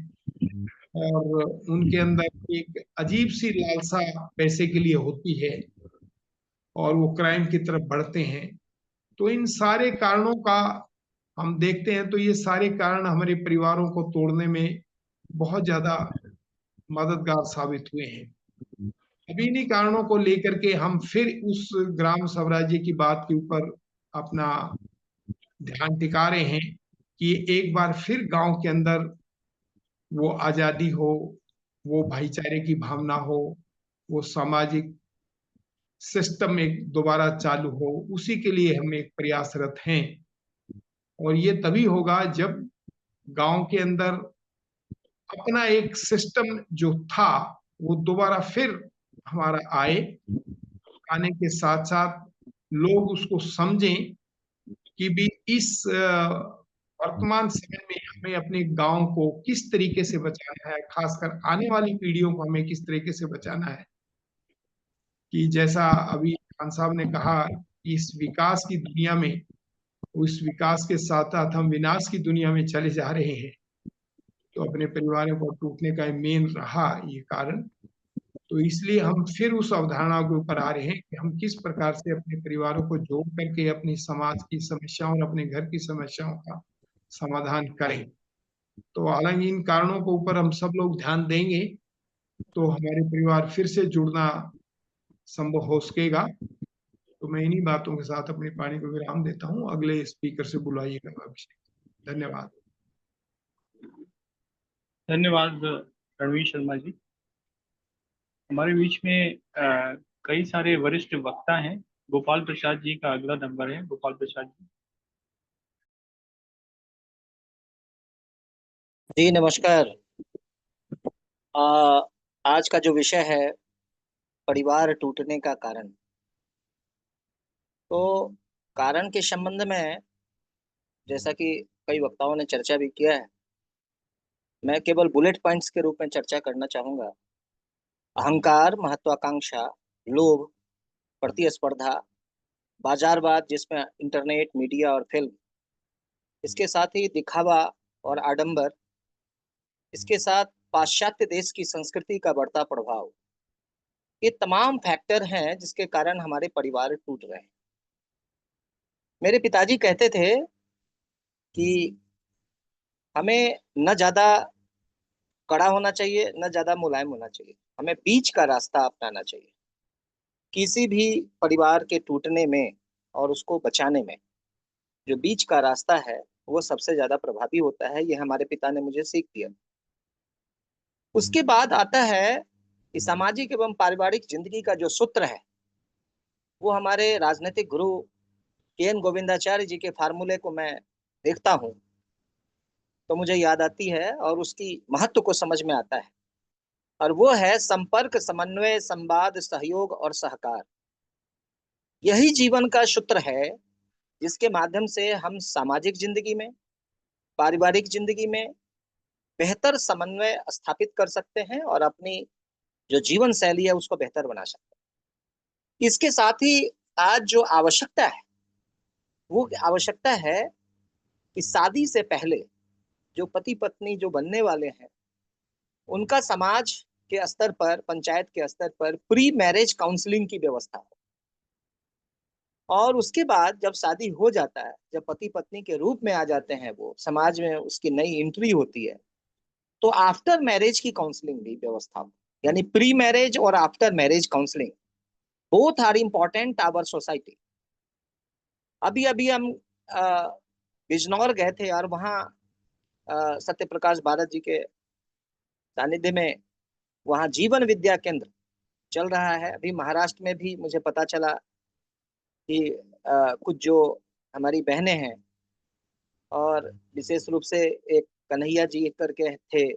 और उनके अंदर एक अजीब सी लालसा पैसे के लिए होती है और वो क्राइम की तरफ बढ़ते हैं। तो इन सारे कारणों का हम देखते हैं तो ये सारे कारण हमारे परिवारों को तोड़ने में बहुत ज्यादा मददगार साबित हुए हैं। अभी इन्हीं कारणों को लेकर के हम फिर उस ग्राम स्वराज्य की बात के ऊपर अपना ध्यान टिका रहे हैं कि एक बार फिर गांव के अंदर वो आजादी हो, वो भाईचारे की भावना हो, वो सामाजिक सिस्टम एक दोबारा चालू हो, उसी के लिए हम एक प्रयासरत हैं। और ये तभी होगा जब गांव के अंदर अपना एक सिस्टम जो था वो दोबारा फिर हमारा आए, आने के साथ साथ लोग उसको समझें कि भी इस वर्तमान समय में हमें अपने गांव को किस तरीके से बचाना है, खासकर आने वाली पीढ़ियों को हमें किस तरीके से बचाना है। कि जैसा अभी खान साहब ने कहा, इस विकास की दुनिया में, उस विकास के साथ साथ हम विनाश की दुनिया में चले जा रहे हैं। तो अपने परिवारों को टूटने का मेन रहा ये कारण। तो इसलिए हम फिर उस अवधारणा के ऊपर आ रहे हैं कि हम किस प्रकार से अपने परिवारों को जोड़ करके अपनी समाज की समस्याओं और अपने घर की समस्याओं का समाधान करें। तो हालांकि इन कारणों के ऊपर हम सब लोग ध्यान देंगे तो हमारे परिवार फिर से जुड़ना संभव हो सकेगा। तो मैं इन्हीं बातों के साथ अपनी वाणी को विराम देता हूँ। अगले स्पीकर से बुलाइएगा अभिषेक। धन्यवाद। धन्यवाद रणवीर शर्मा जी। हमारे बीच में कई सारे वरिष्ठ वक्ता हैं। गोपाल प्रसाद जी का अगला नंबर है। गोपाल प्रसाद जी। जी नमस्कार। आज का जो विषय है परिवार टूटने का कारण, तो कारण के संबंध में जैसा कि कई वक्ताओं ने चर्चा भी किया है, मैं केवल बुलेट पॉइंट्स के रूप में चर्चा करना चाहूंगा। अहंकार, महत्वाकांक्षा, लोभ, प्रतिस्पर्धा, बाजारवाद जिसमें इंटरनेट, मीडिया और फिल्म, इसके साथ ही दिखावा और आडंबर, इसके साथ पाश्चात्य देश की संस्कृति का बढ़ता प्रभाव, ये तमाम फैक्टर हैं जिसके कारण हमारे परिवार टूट रहे हैं। मेरे पिताजी कहते थे कि हमें न ज्यादा कड़ा होना चाहिए न ज्यादा मुलायम होना चाहिए, हमें बीच का रास्ता अपनाना चाहिए। किसी भी परिवार के टूटने में और उसको बचाने में जो बीच का रास्ता है वो सबसे ज्यादा प्रभावी होता है। ये हमारे पिता ने मुझे सीख दिया। उसके बाद आता है कि सामाजिक एवं पारिवारिक जिंदगी का जो सूत्र है वो हमारे राजनीतिक गुरु के.एन. गोविंदाचार्य जी के फार्मूले को मैं देखता हूँ तो मुझे याद आती है और उसकी महत्व को समझ में आता है, और वो है संपर्क, समन्वय, संवाद, सहयोग और सहकार। यही जीवन का सूत्र है जिसके माध्यम से हम सामाजिक जिंदगी में, पारिवारिक जिंदगी में बेहतर समन्वय स्थापित कर सकते हैं और अपनी जो जीवन शैली है उसको बेहतर बना सकते हैं। इसके साथ ही आज जो आवश्यकता है वो आवश्यकता है कि शादी से पहले जो पति पत्नी जो बनने वाले हैं उनका समाज के स्तर पर, पंचायत के स्तर पर प्री मैरिज काउंसलिंग की व्यवस्था हो, और उसके बाद जब शादी हो जाता है, जब पति पत्नी के रूप में आ जाते हैं, वो समाज में उसकी नई एंट्री होती है, तो आफ्टर मैरिज की काउंसलिंग भी व्यवस्था हो। यानी प्री मैरिज और after marriage counselling both are important our society. अभी अभी हम बिजनौर गए थे और वहाँ सत्य प्रकाश भारत जी के सानिध्य में वहाँ जीवन विद्या केंद्र चल रहा है। अभी महाराष्ट्र में भी मुझे पता चला कि कुछ जो हमारी बहनें हैं, और विशेष रूप से एक कन्हैया जी करके थे,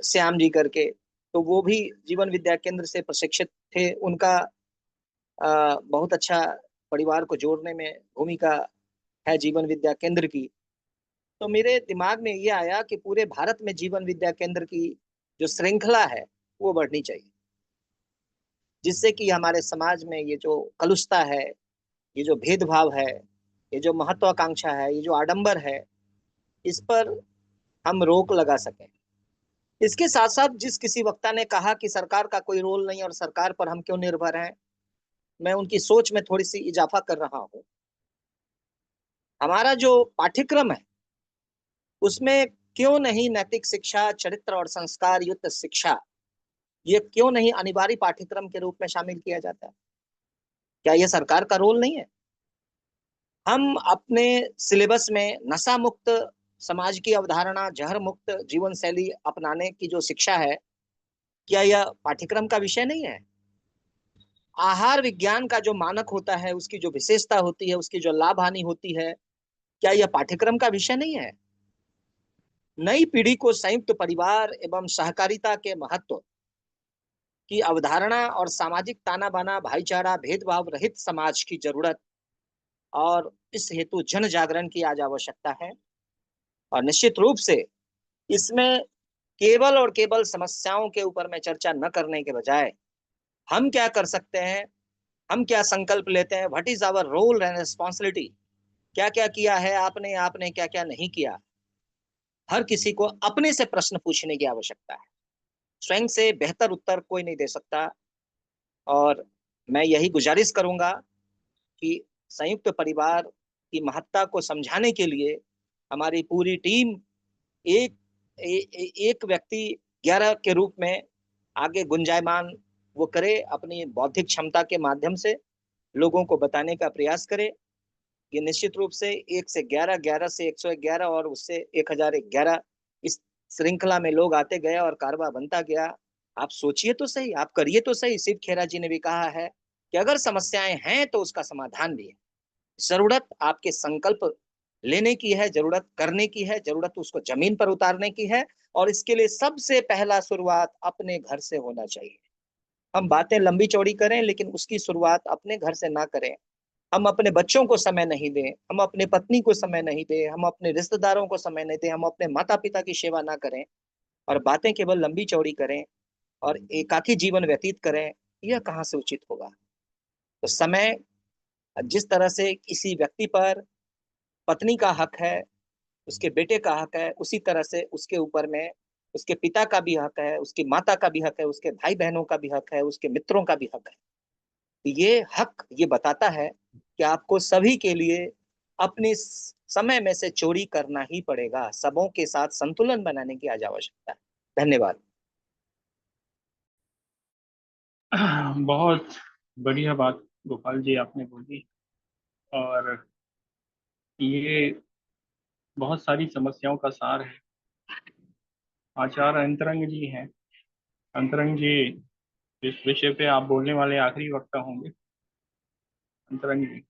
श्याम जी करके, तो वो भी जीवन विद्या केंद्र से प्रशिक्षित थे। उनका बहुत अच्छा परिवार को जोड़ने में भूमिका है जीवन विद्या केंद्र की। तो मेरे दिमाग में ये आया कि पूरे भारत में जीवन विद्या केंद्र की जो श्रृंखला है वो बढ़नी चाहिए, जिससे कि हमारे समाज में ये जो कलुषता है, ये जो भेदभाव है, ये जो महत्वाकांक्षा है, ये जो आडंबर है, इस पर हम रोक लगा सकें। इसके साथ साथ जिस किसी वक्ता ने कहा कि सरकार का कोई रोल नहीं और सरकार पर हम क्यों निर्भर हैं, मैं उनकी सोच में थोड़ी सी इजाफा कर रहा हूं। हमारा जो पाठ्यक्रम है उसमें क्यों नहीं नैतिक शिक्षा, चरित्र और संस्कार युक्त शिक्षा, ये क्यों नहीं अनिवार्य पाठ्यक्रम के रूप में शामिल किया जाता है? क्या यह सरकार का रोल नहीं है? हम अपने सिलेबस में नशा मुक्त समाज की अवधारणा, जहर मुक्त जीवन शैली अपनाने की जो शिक्षा है, क्या यह पाठ्यक्रम का विषय नहीं है? आहार विज्ञान का जो मानक होता है, उसकी जो विशेषता होती है, उसकी जो लाभ हानि होती है, क्या यह पाठ्यक्रम का विषय नहीं है? नई पीढ़ी को संयुक्त परिवार एवं सहकारिता के महत्व की अवधारणा और सामाजिक ताना बाना, भाईचारा, भेदभाव रहित समाज की जरूरत, और इस हेतु जन जागरण की आज आवश्यकता है। और निश्चित रूप से इसमें केवल और केवल समस्याओं के ऊपर में चर्चा न करने के बजाय हम क्या कर सकते हैं, हम क्या संकल्प लेते हैं, what is our role and responsibility, क्या क्या किया है आपने, आपने क्या क्या नहीं किया, हर किसी को अपने से प्रश्न पूछने की आवश्यकता है। स्वयं से बेहतर उत्तर कोई नहीं दे सकता। और मैं यही गुजारिश करूंगा कि संयुक्त परिवार की महत्ता को समझाने के लिए हमारी पूरी टीम एक व्यक्ति 11 के रूप में आगे गुंजायमान वो करे, अपनी बौद्धिक क्षमता के माध्यम से लोगों को बताने का प्रयास करे। ये निश्चित रूप से 1 से 11, 11 से 111 और उससे 1011 इस श्रृंखला में लोग आते गए और कारवा बनता गया। आप सोचिए तो सही, आप करिए तो सही। शिव खेरा जी ने भी कहा है कि अगर समस्याएं हैं तो उसका समाधान भी है। जरूरत आपके संकल्प लेने की है, जरूरत करने की है, जरूरत उसको जमीन पर उतारने की है, और इसके लिए सबसे पहला शुरुआत अपने घर से होना चाहिए। हम बातें लंबी चौड़ी करें लेकिन उसकी शुरुआत अपने घर से ना करें। हम अपने बच्चों को समय नहीं दें, हम अपने पत्नी को समय नहीं दें, हम अपने रिश्तेदारों को समय नहीं दें, हम अपने माता पिता की सेवा ना करें और बातें केवल लंबी चौड़ी करें और एकाकी जीवन व्यतीत करें, यह कहाँ से उचित होगा? तो समय जिस तरह से किसी व्यक्ति पर पत्नी का हक है, उसके बेटे का हक है, उसी तरह से उसके ऊपर में उसके पिता का भी हक है, उसकी माता का भी हक है, उसके भाई बहनों का भी हक है, उसके मित्रों का भी हक है। ये हक ये बताता है कि आपको सभी के लिए अपने समय में से चोरी करना ही पड़ेगा। सबों के साथ संतुलन बनाने की आज आवश्यकता है। धन्यवाद। बहुत बढ़िया बात गोपाल जी आपने बोली, और ये बहुत सारी समस्याओं का सार है। आचार्य अंतरंग जी हैं। अंतरंग जी, इस विषय पे आप बोलने वाले आखिरी वक्ता होंगे। अंतरंग जी।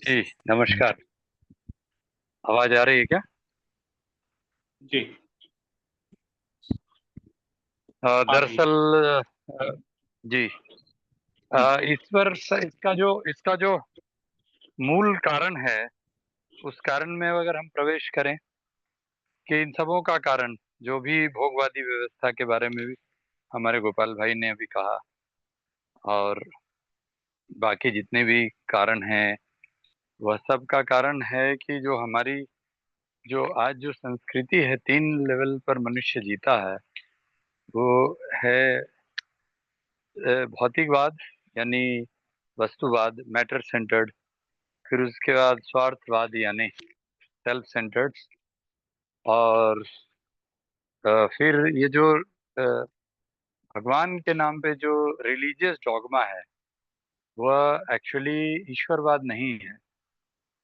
जी नमस्कार। आवाज आ रही है क्या? जी दरअसल जी इसका जो मूल कारण है, उस कारण में अगर हम प्रवेश करें कि इन सबों का कारण जो भी भोगवादी व्यवस्था के बारे में भी हमारे गोपाल भाई ने अभी कहा, और बाकी जितने भी कारण हैं, वह सब का कारण है कि जो हमारी जो आज जो संस्कृति है, 3 लेवल पर मनुष्य जीता है, वो है भौतिकवाद यानी वस्तुवाद, मैटर सेंटर्ड, फिर उसके बाद स्वार्थवाद यानी सेल्फ सेंटर्ड, और फिर ये जो भगवान के नाम पे जो रिलीजियस डॉगमा है, वह एक्चुअली ईश्वरवाद नहीं है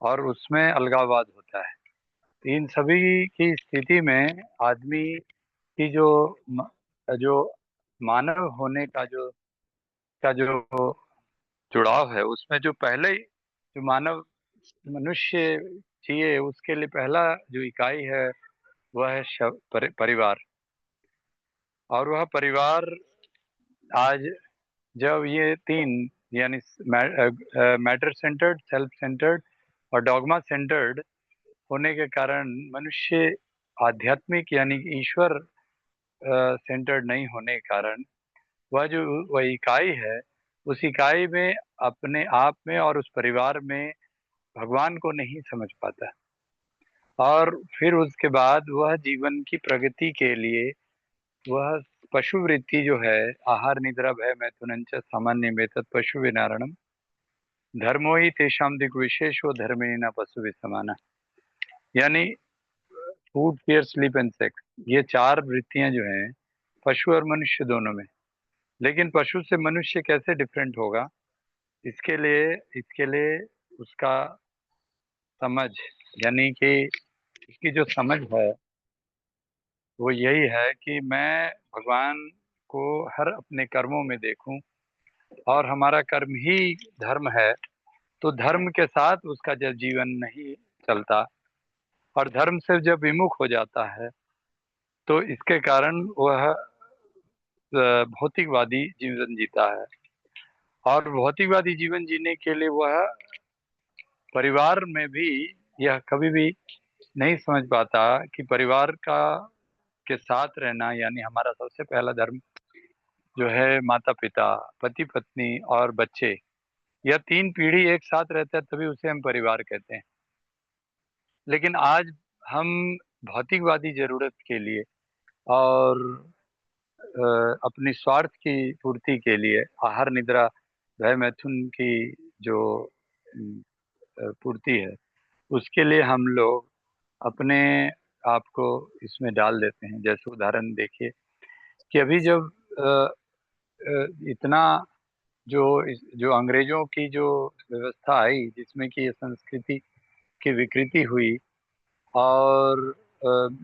और उसमें अलगाववाद होता है। इन सभी की स्थिति में आदमी की जो मानव होने का जो जुड़ाव है, उसमें जो पहले जो मनुष्य चाहिए, उसके लिए पहला जो इकाई है वह है परिवार। और वह परिवार आज जब ये 3 यानी मैटर सेंटर्ड, सेल्फ सेंटर्ड और डॉगमा सेंटर्ड होने के कारण मनुष्य आध्यात्मिक यानी ईश्वर सेंटर्ड नहीं होने के कारण वह इकाई है, उस इकाई में अपने आप में और उस परिवार में भगवान को नहीं समझ पाता, और फिर उसके बाद वह जीवन की प्रगति के लिए वह पशु वृत्ति जो है, आहार निद्रा भय मैथुनंच सामान्य में तत् पशु विनारणम धर्मो ही तेषाम दिक विशेषो धर्मिणी न पशु समाना, यानी food fair sleep and sex, ये 4 वृत्तियां जो हैं पशु और मनुष्य दोनों में। लेकिन पशु से मनुष्य कैसे डिफरेंट होगा, इसके लिए उसका समझ यानी कि उसकी जो समझ है वो यही है कि मैं भगवान को हर अपने कर्मों में देखूं, और हमारा कर्म ही धर्म है, तो धर्म के साथ उसका जब जीवन नहीं चलता और धर्म से जब विमुख हो जाता है, तो इसके कारण वह भौतिकवादी जीवन जीता है। और भौतिकवादी जीवन जीने के लिए वह परिवार में भी यह कभी भी नहीं समझ पाता कि परिवार के साथ रहना, यानी हमारा सबसे पहला धर्म जो है माता पिता, पति पत्नी और बच्चे, यह 3 पीढ़ी एक साथ रहता है, तभी उसे हम परिवार कहते हैं। लेकिन आज हम भौतिकवादी जरूरत के लिए और अपनी स्वार्थ की पूर्ति के लिए आहार निद्रा भय मैथुन की जो पूर्ति है, उसके लिए हम लोग अपने आप को इसमें डाल देते हैं। जैसे उदाहरण देखिए कि अभी जब इतना जो अंग्रेजों की जो व्यवस्था आई, जिसमें कि ये संस्कृति की विकृति हुई, और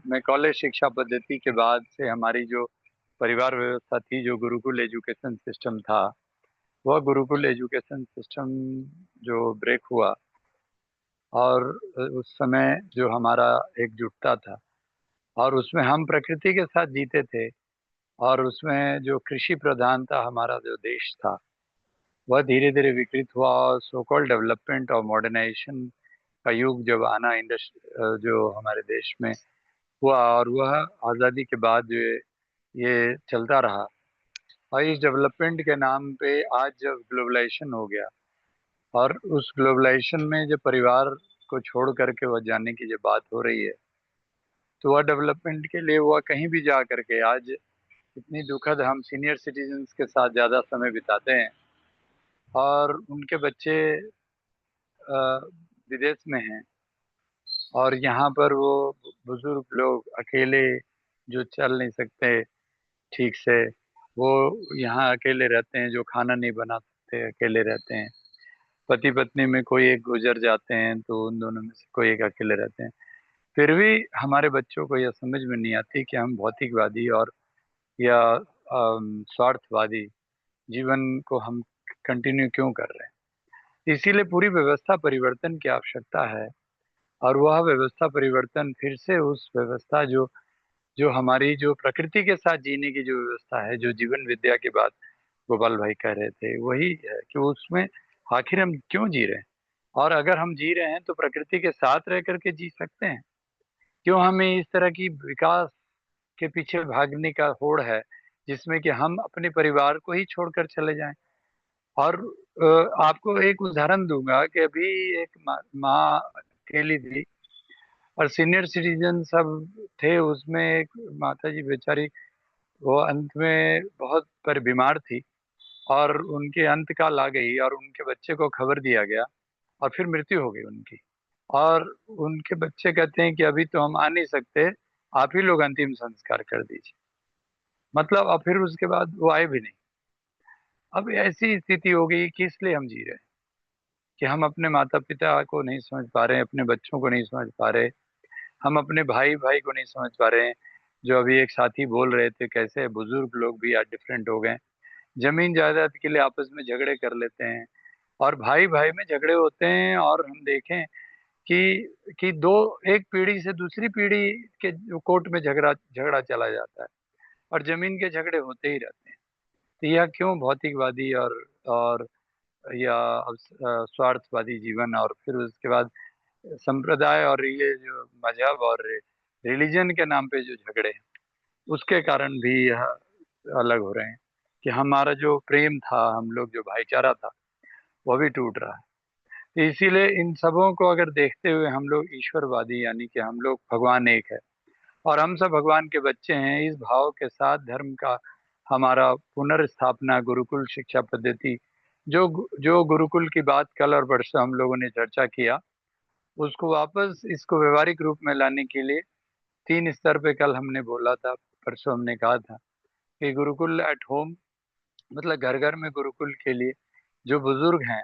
मैकॉले शिक्षा पद्धति के बाद से हमारी जो परिवार व्यवस्था थी, जो गुरुकुल एजुकेशन सिस्टम था, वह गुरुकुल एजुकेशन सिस्टम जो ब्रेक हुआ, और उस समय जो हमारा एकजुटता था और उसमें हम प्रकृति के साथ जीते थे, और उसमें जो कृषि प्रधान था हमारा जो देश था, वह धीरे धीरे विकृत हुआ, और सो कॉल्ड डेवलपमेंट और मॉडर्नाइजेशन का युग जब आना जो हमारे देश में हुआ, और वह आज़ादी के बाद जो ये चलता रहा, और इस डेवलपमेंट के नाम पे आज जब ग्लोबलाइजेशन हो गया, और उस ग्लोबलाइजेशन में जब परिवार को छोड़ करके वह जाने की जब बात हो रही है, तो वह डेवलपमेंट के लिए वह कहीं भी जा करके आज इतनी दुखद, हम सीनियर सिटीजन्स के साथ ज़्यादा समय बिताते हैं और उनके बच्चे विदेश में हैं, और यहाँ पर वो बुजुर्ग लोग अकेले जो चल नहीं सकते ठीक से, वो यहाँ अकेले रहते हैं, जो खाना नहीं बना सकते अकेले रहते हैं। पति पत्नी में कोई एक गुजर जाते हैं तो उन दोनों में से कोई एक अकेले रहते हैं। फिर भी हमारे बच्चों को यह समझ में नहीं आती कि हम भौतिकवादी और या स्वार्थवादी जीवन को हम कंटिन्यू क्यों कर रहे हैं। इसीलिए पूरी व्यवस्था परिवर्तन की आवश्यकता है। और वह व्यवस्था परिवर्तन फिर से उस व्यवस्था जो जो हमारी जो प्रकृति के साथ जीने की जो व्यवस्था है, जो जीवन विद्या की बात गोपाल भाई कह रहे थे, वही है कि उसमें आखिर हम क्यों जी रहे हैं, और अगर हम जी रहे हैं तो प्रकृति के साथ रह करके जी सकते हैं। क्यों हमें इस तरह की विकास के पीछे भागने का होड़ है, जिसमें कि हम अपने परिवार को ही छोड़कर चले जाएं। और आपको एक उदाहरण दूंगा कि अभी एक माँ अकेली थी और सीनियर सिटीजन सब थे, उसमें एक माता जी बेचारी, वो अंत में बहुत पर बीमार थी और उनके अंत काल आ गई और उनके बच्चे को खबर दिया गया और फिर मृत्यु हो गई उनकी। और उनके बच्चे कहते हैं कि अभी तो हम आ नहीं सकते, आप ही लोग अंतिम संस्कार कर दीजिए। मतलब अब फिर उसके बाद वो आए भी नहीं। अब ऐसी स्थिति हो गई कि इसलिए हम जी रहे हैं कि हम अपने माता पिता को नहीं समझ पा रहे हैं, अपने बच्चों को नहीं समझ पा रहे, हम अपने भाई भाई को नहीं समझ पा रहे हैं। जो अभी एक साथी बोल रहे थे, कैसे बुजुर्ग लोग भी आज डिफरेंट हो गए, जमीन जायदाद के लिए आपस में झगड़े कर लेते हैं और भाई भाई में झगड़े होते हैं। और हम देखें कि दो एक पीढ़ी से दूसरी पीढ़ी के कोर्ट में झगड़ा झगड़ा चला जाता है और जमीन के झगड़े होते ही रहते हैं। तो यह क्यों भौतिकवादी और या स्वार्थवादी जीवन, और फिर उसके बाद संप्रदाय और ये जो मजहब और रिलीजन के नाम पे जो झगड़े हैं, उसके कारण भी यह अलग हो रहे हैं कि हमारा जो प्रेम था, हम लोग जो भाईचारा था, वह भी टूट रहा है। तो इसीलिए इन सबों को अगर देखते हुए हम लोग ईश्वरवादी, यानी कि हम लोग भगवान एक है और हम सब भगवान के बच्चे हैं, इस भाव के साथ धर्म का हमारा पुनर्स्थापना, गुरुकुल शिक्षा पद्धति, जो गुरुकुल की बात कल और परसों हम लोगों ने चर्चा किया, उसको वापस इसको व्यवहारिक रूप में लाने के लिए 3 स्तर पे कल हमने बोला था, परसों हमने कहा था कि गुरुकुल एट होम, मतलब घर घर में गुरुकुल के लिए जो बुजुर्ग हैं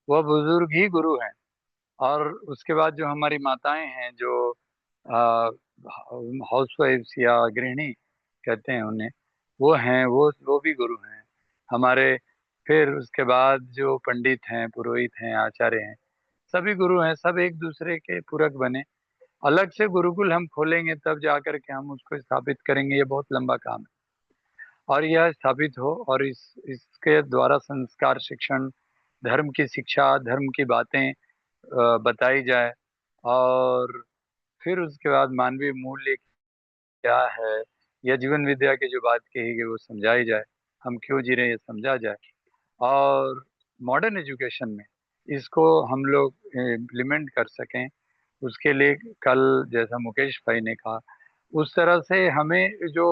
वह बुजुर्ग ही गुरु हैं। और उसके बाद जो हमारी माताएं हैं, जो हाउस वाइफ्स या गृहिणी कहते हैं उन्हें, वो हैं, वो भी गुरु हैं हमारे। फिर उसके बाद जो पंडित हैं, पुरोहित हैं, आचार्य हैं, सभी गुरु हैं, सब एक दूसरे के पूरक बने। अलग से गुरुकुल हम खोलेंगे तब जाकर के हम उसको स्थापित करेंगे, ये बहुत लंबा काम है। और यह स्थापित हो और इसके द्वारा संस्कार, शिक्षण, धर्म की शिक्षा, धर्म की बातें बताई जाए, और फिर उसके बाद मानवीय मूल्य क्या है या जीवन विद्या की जो बात कही गई वो समझाई जाए, हम क्यों जी रहे हैं ये समझा जाए। और मॉडर्न एजुकेशन में इसको हम लोग इम्प्लीमेंट कर सकें, उसके लिए कल जैसा मुकेश भाई ने कहा, उस तरह से हमें जो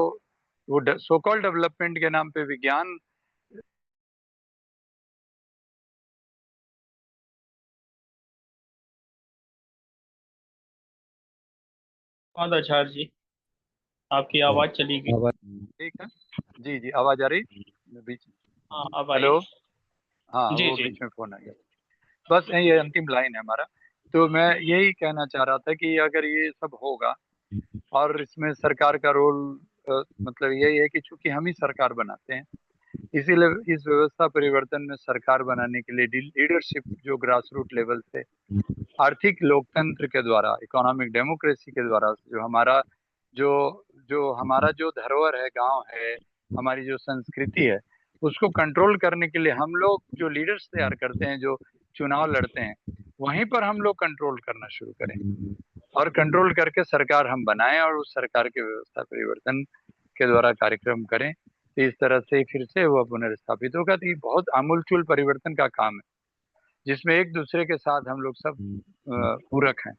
वो सो कॉल्ड डेवलपमेंट के नाम पे विज्ञान आचार्य जी, आपकी आवाज चली गई। ठीक है जी जी, आवाज आ रही बीच? हाँ अब आई। हेलो, हाँ जी वो जी। बीच में फोन आ गया। बस ये अंतिम लाइन है हमारा। तो मैं यही कहना चाह रहा था कि अगर ये सब होगा और इसमें सरकार का रोल, मतलब यही है कि चूंकि हम ही सरकार बनाते हैं, इसीलिए इस व्यवस्था परिवर्तन में सरकार बनाने के लिए लीडरशिप जो ग्रास रूट लेवल से आर्थिक लोकतंत्र के द्वारा, इकोनॉमिक डेमोक्रेसी के द्वारा, जो जो हमारा जो धरोहर है, गांव है, हमारी जो संस्कृति है, उसको कंट्रोल करने के लिए हम लोग जो लीडर्स तैयार करते हैं, जो चुनाव लड़ते हैं, वहीं पर हम लोग कंट्रोल करना शुरू करें और कंट्रोल करके सरकार हम बनाएं और उस सरकार के व्यवस्था परिवर्तन के द्वारा कार्यक्रम करें। तो इस तरह से फिर से वह पुनर्स्थापित होगा। तो ये बहुत आमूलचूल परिवर्तन का काम है, जिसमें एक दूसरे के साथ हम लोग सब पूरक हैं।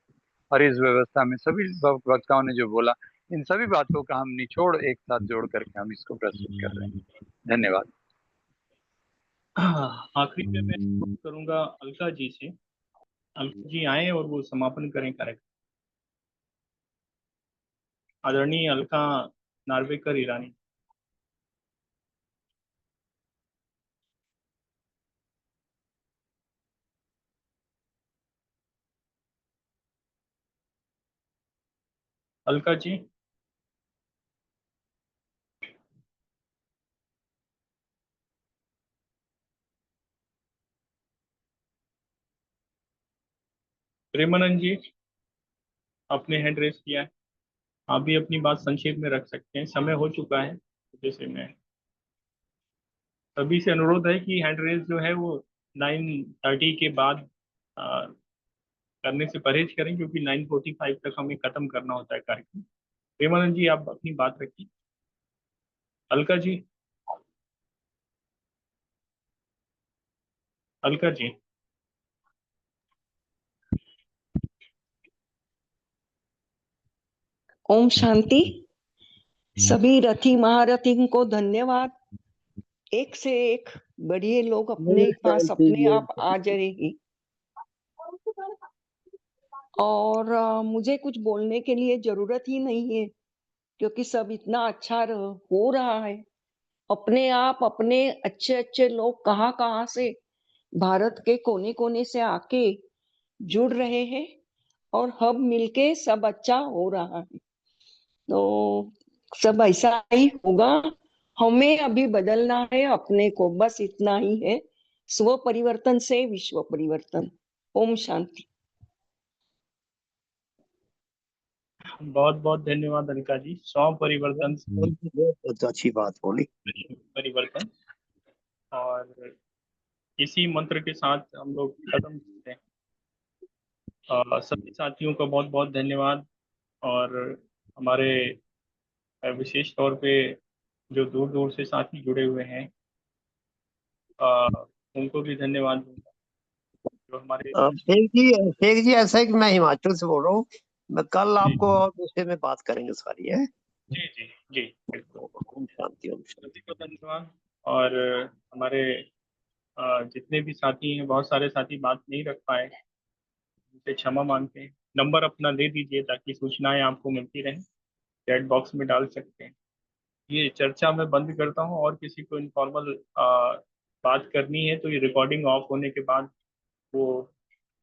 और इस व्यवस्था में सभी वक्ताओं ने जो बोला, इन सभी बातों का हम निचोड़ एक साथ जोड़ करके हम इसको प्रस्तुत कर रहे हैं। धन्यवाद। आखिरी में मैं अनुरोध करूंगा अलका जी से, अलका जी आए और वो समापन करें कार्यक्रम। आदरणीय अलका नार्वेकर ईरानी। अलका जी। प्रेमानंद जी, आपने हैंड रेस किया है, आप भी अपनी बात संक्षेप में रख सकते हैं, समय हो चुका है। जैसे मैं सभी से अनुरोध है कि हैंड रेस जो है वो 9:30 के बाद करने से परहेज करें, क्योंकि 9:45 तक हमें खत्म करना होता है कार्यक्रम। प्रेमानंद जी, आप अपनी बात रखिए। अलका जी, अलका जी। ओम शांति। सभी रथी महारथी को धन्यवाद। एक से एक बढ़िए लोग अपने पास अपने आप आ जाएगी। और मुझे कुछ बोलने के लिए जरूरत ही नहीं है, क्योंकि सब इतना अच्छा हो रहा है। अपने आप अपने अच्छे अच्छे लोग कहाँ कहाँ से भारत के कोने कोने से आके जुड़ रहे हैं, और हम मिलके सब अच्छा हो रहा है। तो सब ऐसा ही होगा। हमें अभी बदलना है अपने को, बस इतना ही है। स्व परिवर्तन से विश्व परिवर्तन। ओम शांति। बहुत बहुत धन्यवाद अलका जी। 100 परिवर्तन बहुत अच्छी बात बोली। परिवर्तन। और इसी मंत्र के साथ हम लोग खत्म करते हैं। सभी साथियों का बहुत बहुत धन्यवाद। और हमारे विशेष तौर पे जो दूर दूर से साथी जुड़े हुए हैं, उनको भी धन्यवाद दूंगा। जो हमारे शेख जी ऐसा है कि मैं हिमाचल से बोल रहा हूँ। मैं कल आपको और दूसरे में बात करेंगे सारी है। जी जी जी बिल्कुल। ओम शांति, ओम शांति। सभी को धन्यवाद। और हमारे जितने भी साथी हैं, बहुत सारे साथी बात नहीं रख पाए, उनसे क्षमा मांगते हैं। नंबर अपना दे दीजिए ताकि सूचनाएं आपको मिलती रहें। चैट बॉक्स में डाल सकते हैं। ये चर्चा मैं बंद करता हूँ, और किसी को इनफॉर्मल बात करनी है तो ये रिकॉर्डिंग ऑफ होने के बाद वो